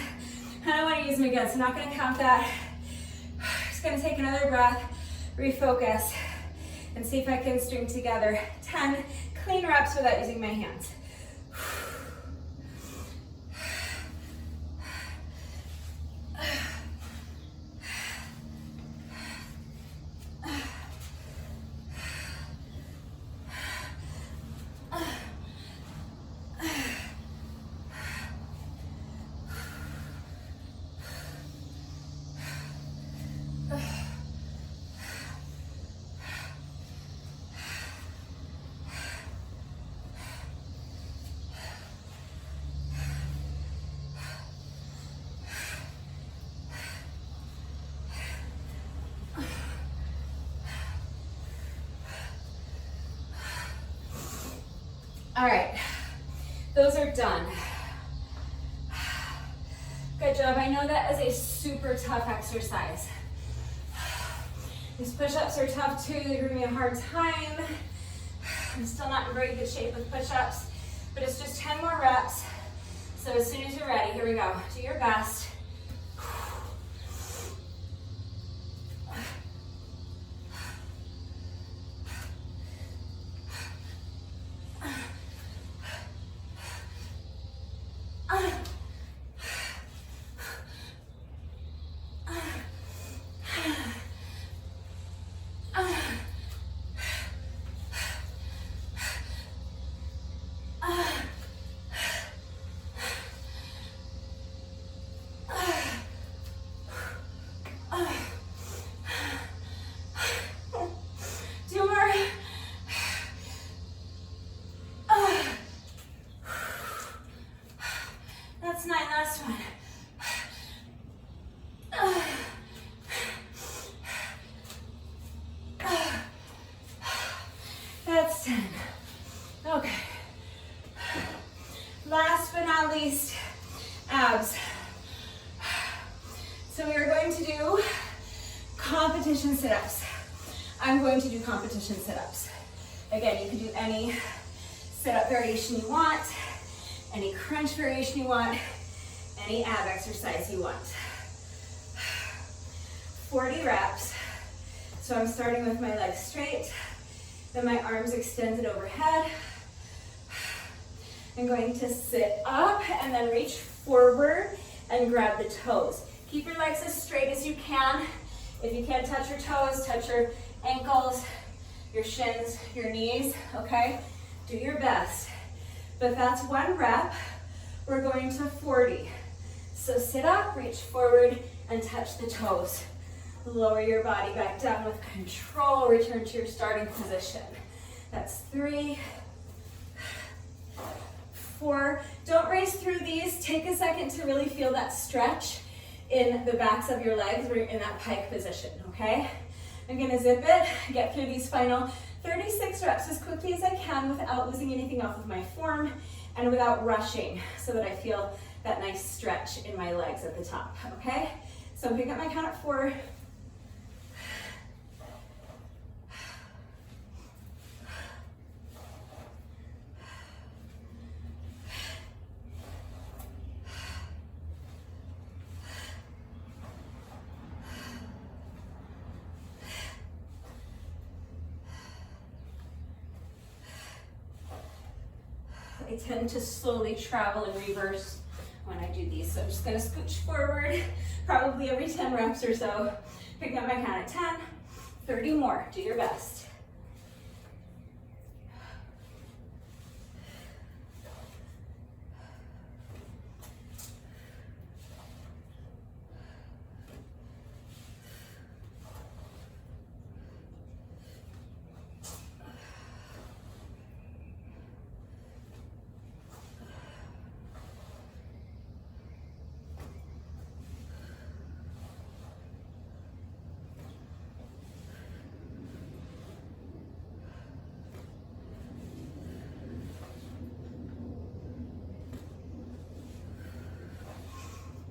I don't want to use them again, so I'm not going to count that. Just going to take another breath, refocus, and see if I can string together 10 clean reps without using my hands. All right, those are done. Good job. I know that is a super tough exercise. These push-ups are tough too. They're giving me a hard time. I'm still not in very good shape with push-ups, but it's just 10 more reps. So as soon as you're ready, here we go. Do your best. That's 9, last one. That's 10. Okay. Last but not least, abs. So we are going to do competition sit-ups. I'm going to do competition sit-ups. Again, you can do any sit-up variation you want, any crunch variation you want, any ab exercise you want. 40 reps. So I'm starting with my legs straight, then my arms extended overhead. I'm going to sit up and then reach forward and grab the toes. Keep your legs as straight as you can. If you can't touch your toes, touch your ankles, your shins, your knees, okay? Do your best. But that's 1 rep. We're going to 40. So sit up, reach forward, and touch the toes. Lower your body back down with control. Return to your starting position. That's 3, 4. Don't race through these. Take a second to really feel that stretch in the backs of your legs. We're in that pike position, okay? I'm gonna zip it, get through these final 36 reps as quickly as I can without losing anything off of my form and without rushing, so that I feel that nice stretch in my legs at the top, okay? So I'm picking up my count at 4. I tend to slowly travel in reverse when I do these. So I'm just gonna scooch forward, probably every 10 reps or so. Pick up my count at 10, 30 more, do your best.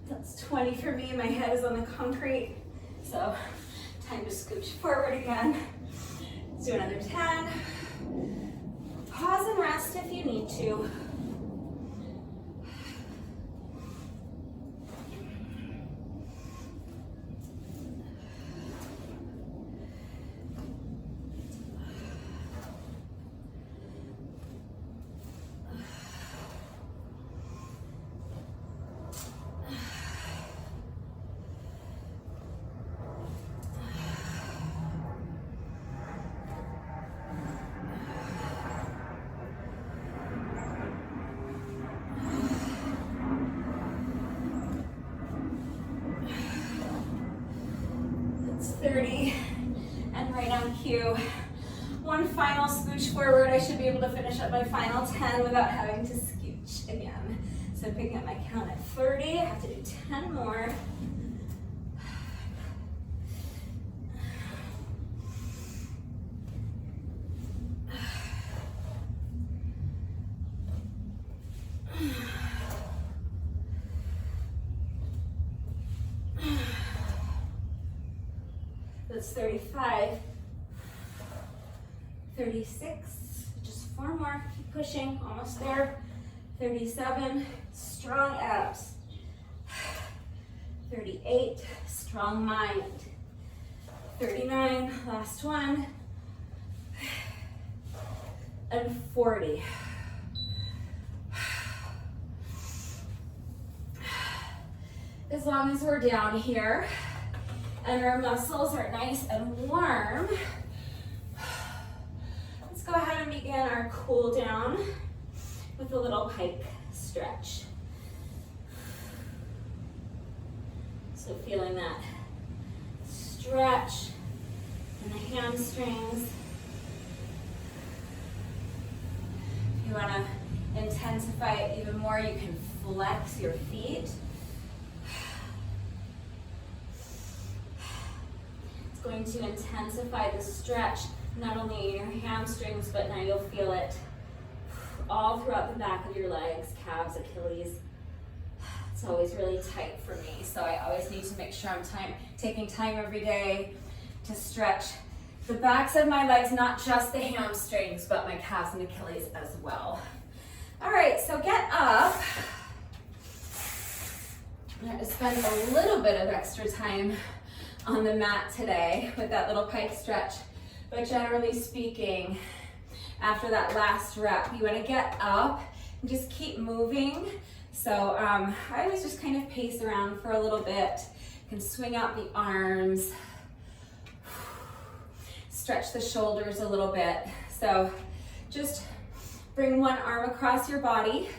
That's 20 for me. My head is on the concrete. So time to scooch forward again. Let's do another 10. Pause and rest if you need to. That's 30. And right on cue, one final scooch forward. I should be able to finish up my final 10 without having to scooch again. So picking up my count at 30, I have to do 10 more. That's 35, 36, just 4 more, keep pushing, almost there. 37, strong abs. 38, strong mind. 39, last one. And 40. As long as we're down here and our muscles are nice and warm, let's go ahead and begin our cool down with a little pike stretch. So feeling that stretch in the hamstrings. If you want to intensify it even more, you can flex your feet. It's going to intensify the stretch, not only in your hamstrings, but now you'll feel it all throughout the back of your legs, calves, Achilles. It's always really tight for me, so I always need to make sure I'm taking time every day to stretch the backs of my legs, not just the hamstrings, but my calves and Achilles as well. All right, so get up. I'm going to spend a little bit of extra time on the mat today with that little pike stretch, but generally speaking, after that last rep, you want to get up and just keep moving. So I always just kind of pace around for a little bit. You can swing out the arms, stretch the shoulders a little bit. So just bring one arm across your body,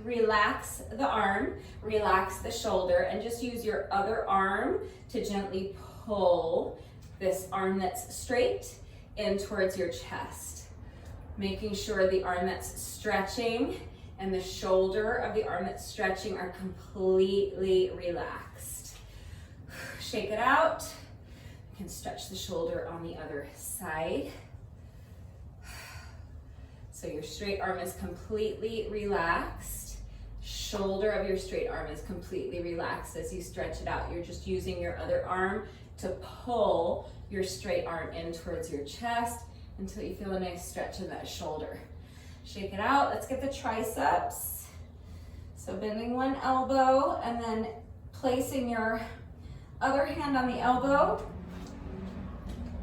relax the arm, relax the shoulder, and just use your other arm to gently pull this arm that's straight in towards your chest. Making sure the arm that's stretching and the shoulder of the arm that's stretching are completely relaxed. Shake it out. You can stretch the shoulder on the other side. So your straight arm is completely relaxed. Shoulder of your straight arm is completely relaxed as you stretch it out. You're just using your other arm to pull your straight arm in towards your chest until you feel a nice stretch in that shoulder. Shake it out. Let's get the triceps. So bending one elbow and then placing your other hand on the elbow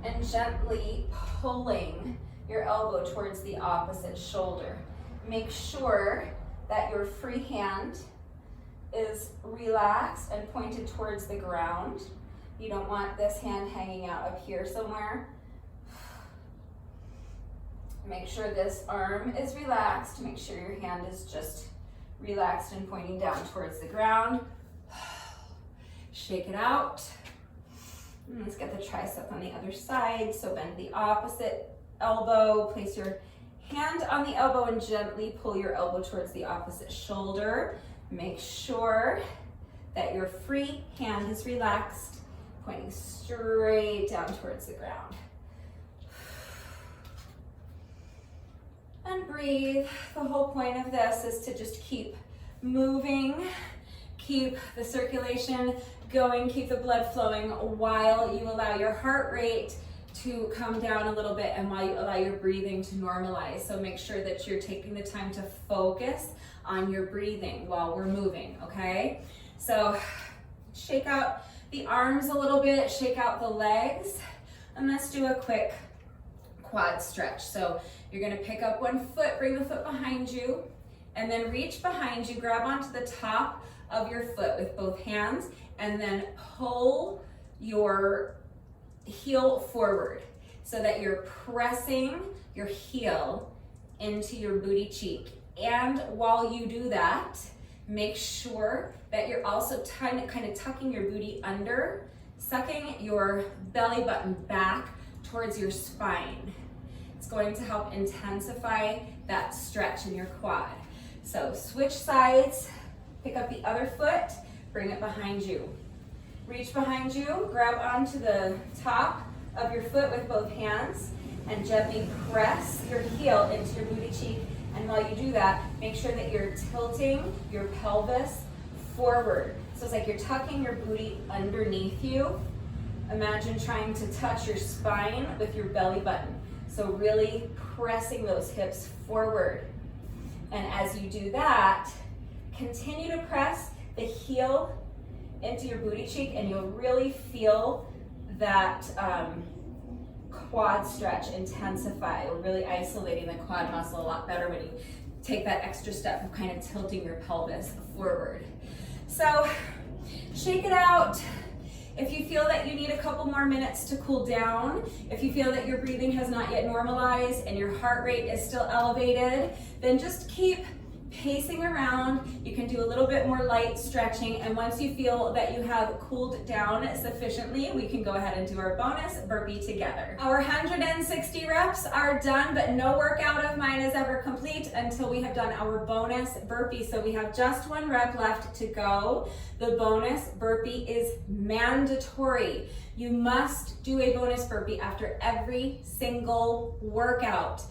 and gently pulling your elbow towards the opposite shoulder. Make sure that your free hand is relaxed and pointed towards the ground. You don't want this hand hanging out up here somewhere. Make sure this arm is relaxed. Make sure your hand is just relaxed and pointing down towards the ground. Shake it out. And let's get the tricep on the other side. So bend the opposite elbow. Place your hand on the elbow and gently pull your elbow towards the opposite shoulder. Make sure that your free hand is relaxed, pointing straight down towards the ground. And breathe. The whole point of this is to just keep moving, keep the circulation going, keep the blood flowing while you allow your heart rate to come down a little bit and while you allow your breathing to normalize. So make sure that you're taking the time to focus on your breathing while we're moving, okay? So shake out the arms a little bit, shake out the legs, and let's do a quick quad stretch. So you're gonna pick up one foot, bring the foot behind you, and then reach behind you, grab onto the top of your foot with both hands, and then pull your heel forward so that you're pressing your heel into your booty cheek. And while you do that, make sure that you're also kind of tucking your booty under, sucking your belly button back towards your spine. It's going to help intensify that stretch in your quad. So switch sides, pick up the other foot, bring it behind you. Reach behind you, grab onto the top of your foot with both hands, and gently press your heel into your booty cheek. And while you do that, make sure that you're tilting your pelvis forward. So it's like you're tucking your booty underneath you. Imagine trying to touch your spine with your belly button. So really pressing those hips forward. And as you do that, continue to press the heel into your booty cheek, and you'll really feel that quad stretch intensify. We're really isolating the quad muscle a lot better when you take that extra step of kind of tilting your pelvis forward. So shake it out. If you feel that you need a couple more minutes to cool down, if you feel that your breathing has not yet normalized and your heart rate is still elevated, then just keep pacing around. You can do a little bit more light stretching, and once you feel that you have cooled down sufficiently, we can go ahead and do our bonus burpee together. Our 160 reps are done, but no workout of mine is ever complete until we have done our bonus burpee. So we have just one rep left to go. The bonus burpee is mandatory. You must do a bonus burpee after every single workout.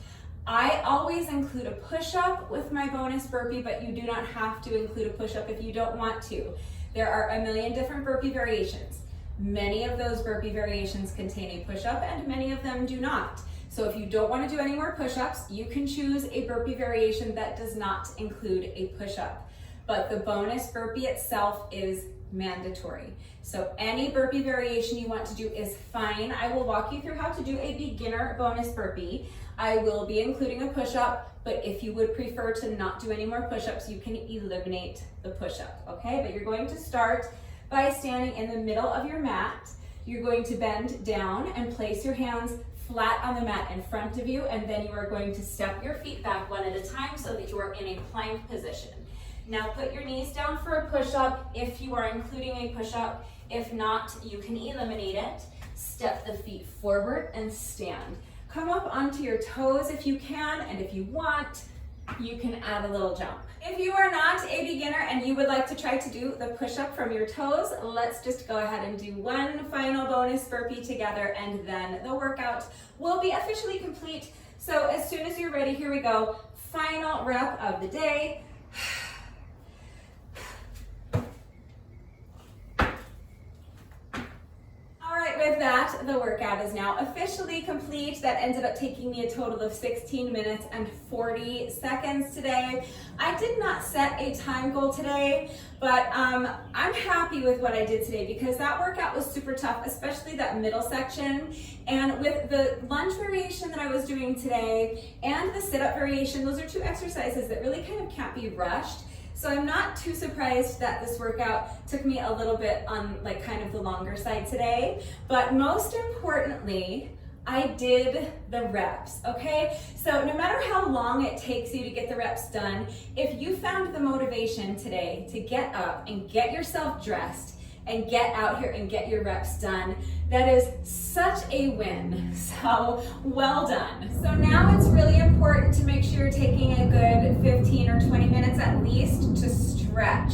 I always include a push-up with my bonus burpee, but you do not have to include a push-up if you don't want to. There are a million different burpee variations. Many of those burpee variations contain a push-up and many of them do not. So if you don't want to do any more push-ups, you can choose a burpee variation that does not include a push-up. But the bonus burpee itself is mandatory. So any burpee variation you want to do is fine. I will walk you through how to do a beginner bonus burpee. I will be including a push-up, but if you would prefer to not do any more push-ups, you can eliminate the push-up, okay? But you're going to start by standing in the middle of your mat. You're going to bend down and place your hands flat on the mat in front of you, and then you are going to step your feet back one at a time so that you are in a plank position. Now put your knees down for a push-up if you are including a push-up. If not, you can eliminate it. Step the feet forward and stand. Come up onto your toes if you can, and if you want, you can add a little jump. If you are not a beginner and you would like to try to do the push-up from your toes, let's just go ahead and do one final bonus burpee together, and then the workout will be officially complete. So as soon as you're ready, here we go. Final rep of the day. With that, the workout is now officially complete. That ended up taking me a total of 16 minutes and 40 seconds today. I did not set a time goal today, but I'm happy with what I did today because that workout was super tough, especially that middle section. And with the lunge variation that I was doing today and the sit-up variation, those are two exercises that really kind of can't be rushed. So I'm not too surprised that this workout took me a little bit on like kind of the longer side today, but most importantly, I did the reps, okay? So no matter how long it takes you to get the reps done, if you found the motivation today to get up and get yourself dressed and get out here and get your reps done, that is such a win. So well done. So now it's really important to make sure you're taking a good 15 or 20 minutes at least to stretch.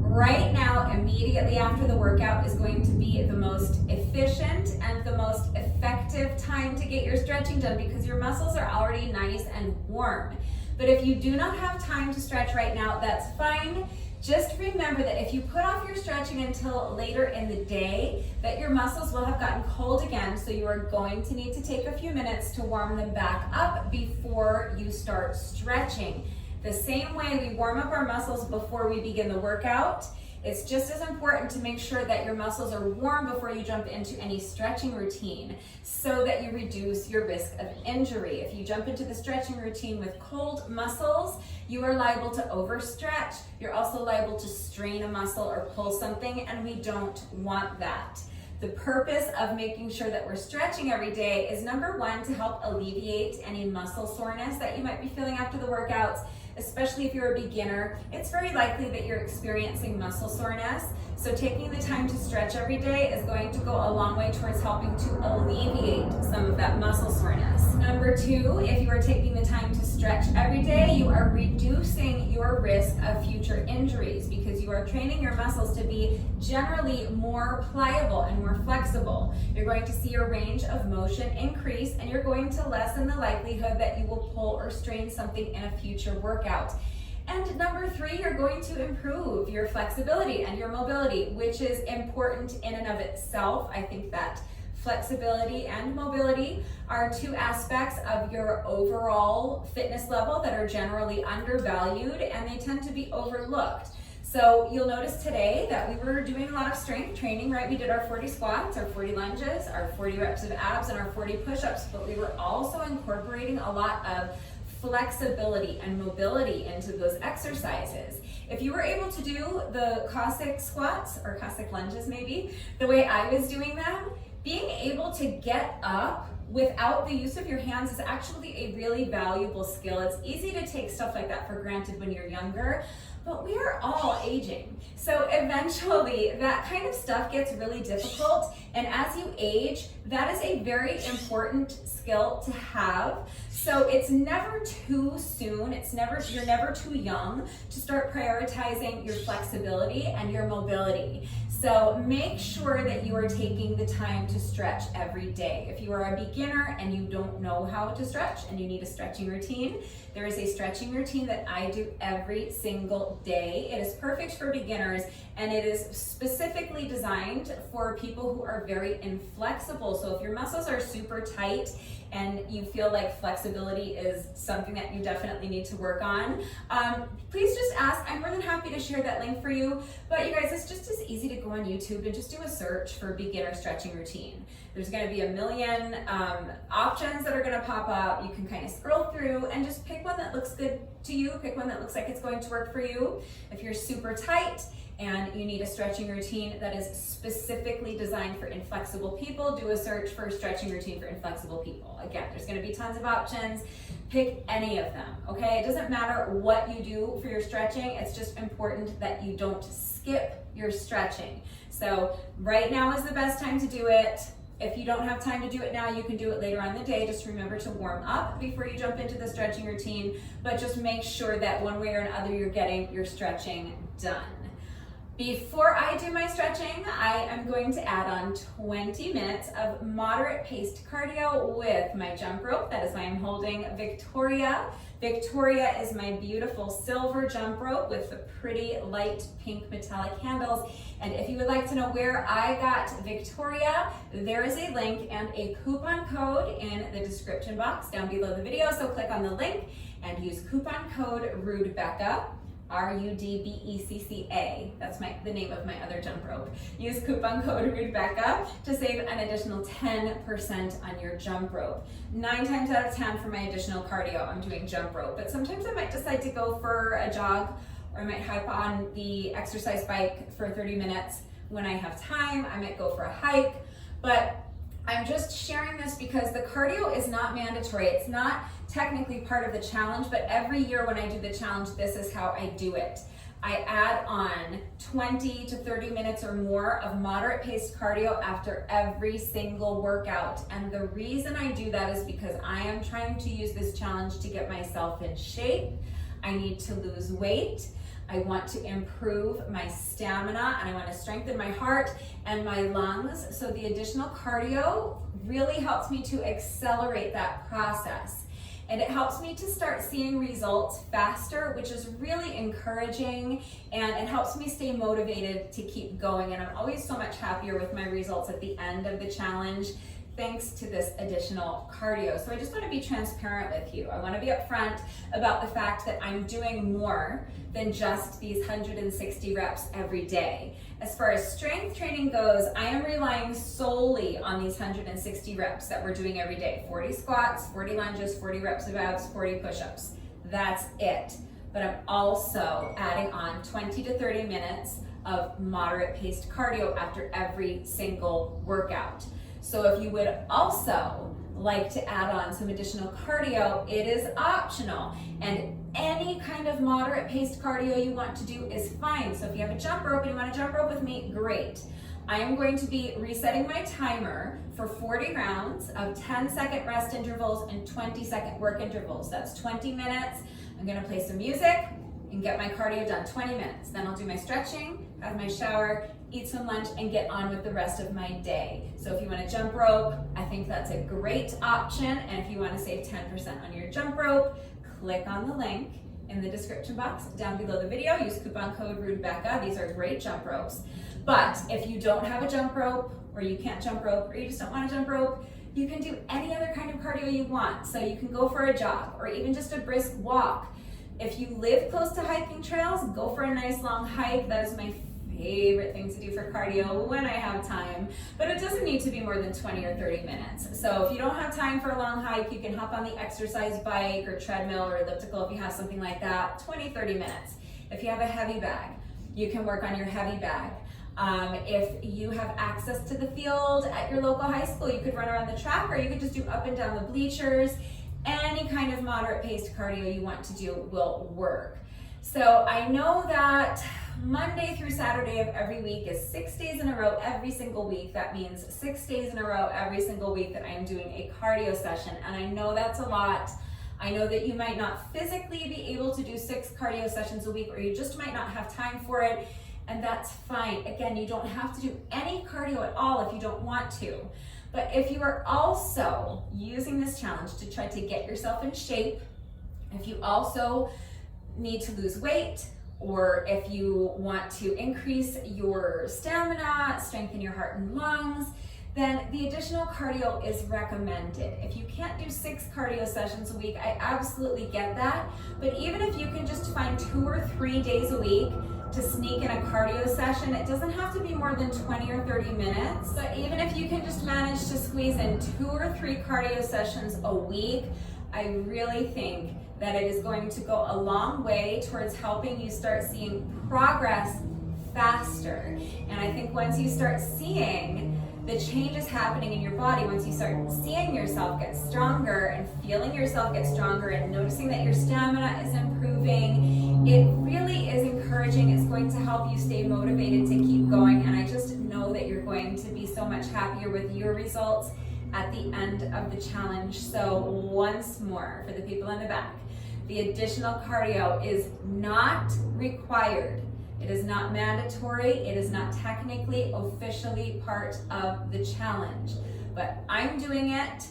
Right now, immediately after the workout is going to be the most efficient and the most effective time to get your stretching done because your muscles are already nice and warm. But if you do not have time to stretch right now, that's fine. Just remember that if you put off your stretching until later in the day, that your muscles will have gotten cold again, so you are going to need to take a few minutes to warm them back up before you start stretching. The same way we warm up our muscles before we begin the workout, it's just as important to make sure that your muscles are warm before you jump into any stretching routine so that you reduce your risk of injury. If you jump into the stretching routine with cold muscles, you are liable to overstretch. You're also liable to strain a muscle or pull something, and we don't want that. The purpose of making sure that we're stretching every day is, number one, to help alleviate any muscle soreness that you might be feeling after the workouts. Especially if you're a beginner, it's very likely that you're experiencing muscle soreness. So taking the time to stretch every day is going to go a long way towards helping to alleviate some of that muscle soreness. Number two, if you are taking the time to stretch every day, you are reducing your risk of future injuries because you are training your muscles to be generally more pliable and more flexible. You're going to see your range of motion increase, and you're going to lessen the likelihood that you will pull or strain something in a future workout. And number three, you're going to improve your flexibility and your mobility, which is important in and of itself. I think that flexibility and mobility are two aspects of your overall fitness level that are generally undervalued, and they tend to be overlooked. So you'll notice today that we were doing a lot of strength training, right? We did our 40 squats, our 40 lunges, our 40 reps of abs, and our 40 push-ups, but we were also incorporating a lot of flexibility and mobility into those exercises. If you were able to do the Cossack squats or Cossack lunges maybe, the way I was doing them, being able to get up without the use of your hands is actually a really valuable skill. It's easy to take stuff like that for granted when you're younger, but we are all aging. So eventually that kind of stuff gets really difficult, and as you age, that is a very important skill to have. So it's never too soon, you're never too young to start prioritizing your flexibility and your mobility. So make sure that you are taking the time to stretch every day. If you are a beginner and you don't know how to stretch and you need a stretching routine, there is a stretching routine that I do every single day. It is perfect for beginners, and it is specifically designed for people who are very inflexible. So if your muscles are super tight and you feel like flexibility is something that you definitely need to work on, please just ask. I'm more than happy to share that link for you. But you guys, it's just as easy to go on YouTube and just do a search for beginner stretching routine. There's gonna be a million options that are gonna pop up. You can kind of scroll through and just pick one that looks good to you, pick one that looks like it's going to work for you. If you're super tight and you need a stretching routine that is specifically designed for inflexible people, do a search for a stretching routine for inflexible people. Again, there's gonna be tons of options. Pick any of them, okay? It doesn't matter what you do for your stretching, it's just important that you don't skip your stretching. So right now is the best time to do it. If you don't have time to do it now, you can do it later on in the day. Just remember to warm up before you jump into the stretching routine, but just make sure that one way or another you're getting your stretching done. Before I do my stretching, I am going to add on 20 minutes of moderate paced cardio with my jump rope. That is why I'm holding Victoria. Victoria is my beautiful silver jump rope with the pretty light pink metallic handles. And if you would like to know where I got Victoria, there is a link and a coupon code in the description box down below the video. So click on the link and use coupon code RUDBECCA. RUDBECCA. That's the name of my other jump rope. Use coupon code RUDBECCA to save an additional 10% on your jump rope. 9 times out of 10 for my additional cardio, I'm doing jump rope, but sometimes I might decide to go for a jog, or I might hop on the exercise bike for 30 minutes when I have time. I might go for a hike, but I'm just sharing this because the cardio is not mandatory. It's not technically part of the challenge, but every year when I do the challenge, this is how I do it. I add on 20 to 30 minutes or more of moderate paced cardio after every single workout. And the reason I do that is because I am trying to use this challenge to get myself in shape. I need to lose weight. I want to improve my stamina, and I want to strengthen my heart and my lungs. So the additional cardio really helps me to accelerate that process. and it helps me to start seeing results faster, which is really encouraging, and it helps me stay motivated to keep going. And I'm always so much happier with my results at the end of the challenge, thanks to this additional cardio. So I just want to be transparent with you. I want to be upfront about the fact that I'm doing more than just these 160 reps every day. As far as strength training goes, I am relying solely on these 160 reps that we're doing every day. 40 squats, 40 lunges, 40 reps of abs, 40 push-ups. That's it. But I'm also adding on 20 to 30 minutes of moderate paced cardio after every single workout. So if you would also like to add on some additional cardio, it is optional. And any kind of moderate paced cardio you want to do is fine. So if you have a jump rope and you want to jump rope with me, great. I am going to be resetting my timer for 40 rounds of 10-second rest intervals and 20-second work intervals. That's 20 minutes. I'm going to play some music and get my cardio done, 20 minutes. Then I'll do my stretching, have my shower, eat some lunch, and get on with the rest of my day. So if you want to jump rope, I think that's a great option. And if you want to save 10% on your jump rope, click on the link in the description box down below the video. Use coupon code RUDEBECCA. These are great jump ropes. But if you don't have a jump rope, or you can't jump rope, or you just don't want to jump rope, you can do any other kind of cardio you want. So you can go for a jog, or even just a brisk walk. If you live close to hiking trails, go for a nice long hike. That is my favorite thing to do for cardio when I have time, but it doesn't need to be more than 20 or 30 minutes. So if you don't have time for a long hike, you can hop on the exercise bike or treadmill or elliptical if you have something like that, 20, 30 minutes. If you have a heavy bag, you can work on your heavy bag. If you have access to the field at your local high school, you could run around the track, or you could just do up and down the bleachers. Any kind of moderate paced cardio you want to do will work. So I know that Monday through Saturday of every week is 6 days in a row every single week. That means 6 days in a row every single week that I am doing a cardio session. And I know that's a lot. I know that you might not physically be able to do 6 cardio sessions a week, or you just might not have time for it. And that's fine. Again, you don't have to do any cardio at all if you don't want to. But if you are also using this challenge to try to get yourself in shape, if you also need to lose weight, or if you want to increase your stamina, strengthen your heart and lungs, then the additional cardio is recommended. If you can't do 6 cardio sessions a week, I absolutely get that. But even if you can just find 2 or 3 days a week to sneak in a cardio session, it doesn't have to be more than 20 or 30 minutes. But even if you can just manage to squeeze in 2 or 3 cardio sessions a week, I really think that it is going to go a long way towards helping you start seeing progress faster. And I think once you start seeing the changes happening in your body, once you start seeing yourself get stronger and feeling yourself get stronger and noticing that your stamina is improving, it really is encouraging. It's going to help you stay motivated to keep going. And I just know that you're going to be so much happier with your results at the end of the challenge. So once more, for the people in the back, the additional cardio is not required. It is not mandatory. It is not technically, officially part of the challenge. But I'm doing it,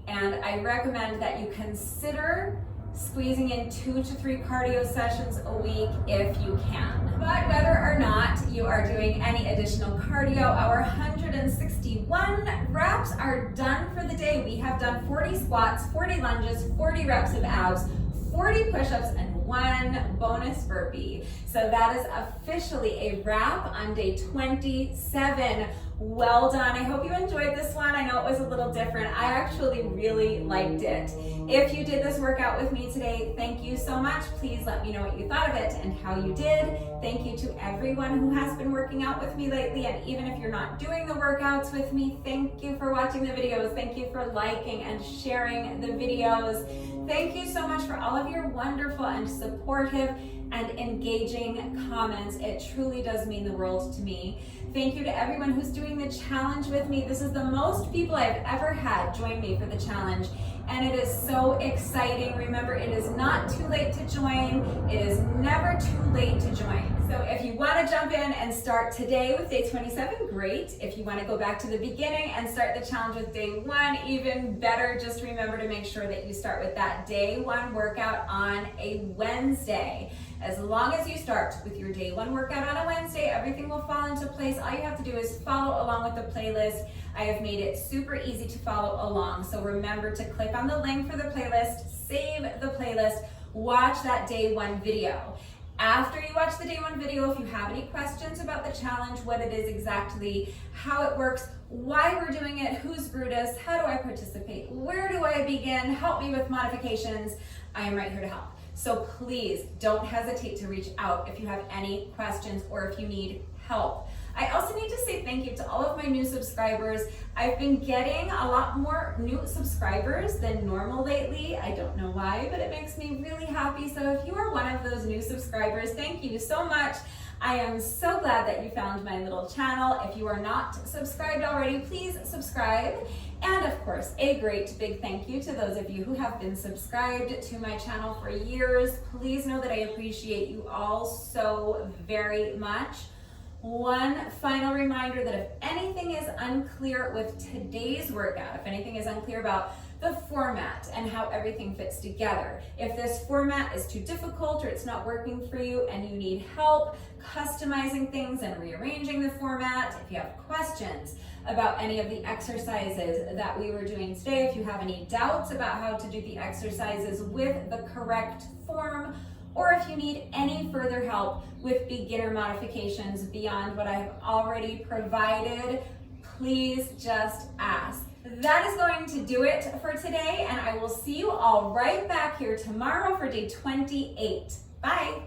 and I recommend that you consider squeezing in 2 to 3 cardio sessions a week if you can. But whether or not you are doing any additional cardio, our 161 reps are done for the day. We have done 40 squats, 40 lunges, 40 reps of abs, 40 push-ups, and 1 bonus burpee. So that is officially a wrap on day 27. Well done. I hope you enjoyed this one. I know it was a little different. I actually really liked it. If you did this workout with me today, thank you so much. Please let me know what you thought of it and how you did. Thank you to everyone who has been working out with me lately. And even if you're not doing the workouts with me, thank you for watching the videos. Thank you for liking and sharing the videos. Thank you so much for all of your wonderful and supportive and engaging comments. It truly does mean the world to me. Thank you to everyone who's doing the challenge with me. This is the most people I've ever had join me for the challenge, and it is so exciting. Remember, it is not too late to join. It is never too late to join. So if you want to want to jump in and start today with day 27, great. If you want to go back to the beginning and start the challenge with day 1, even better. Just remember to make sure that you start with that day 1 workout on a Wednesday. As long as you start with your day 1 workout on a Wednesday, everything will fall into place. All you have to do is follow along with the playlist. I have made it super easy to follow along. So remember to click on the link for the playlist, save the playlist, watch that day 1 video. After you watch the day 1 video, if you have any questions about the challenge, what it is exactly, how it works, why we're doing it, who's Brutus, how do I participate, where do I begin, help me with modifications, I am right here to help. So please don't hesitate to reach out if you have any questions or if you need help. I also need to say thank you to all of my new subscribers. I've been getting a lot more new subscribers than normal lately. I don't know why, but it makes me really happy. So if you are one of those new subscribers, thank you so much. I am so glad that you found my little channel. If you are not subscribed already, please subscribe. And of course, a great big thank you to those of you who have been subscribed to my channel for years. Please know that I appreciate you all so very much. One final reminder that if anything is unclear with today's workout, if anything is unclear about the format and how everything fits together, if this format is too difficult or it's not working for you and you need help customizing things and rearranging the format, if you have questions about any of the exercises that we were doing today, if you have any doubts about how to do the exercises with the correct form, or if you need any further help with beginner modifications beyond what I've already provided, please just ask. That is going to do it for today, and I will see you all right back here tomorrow for day 28. Bye.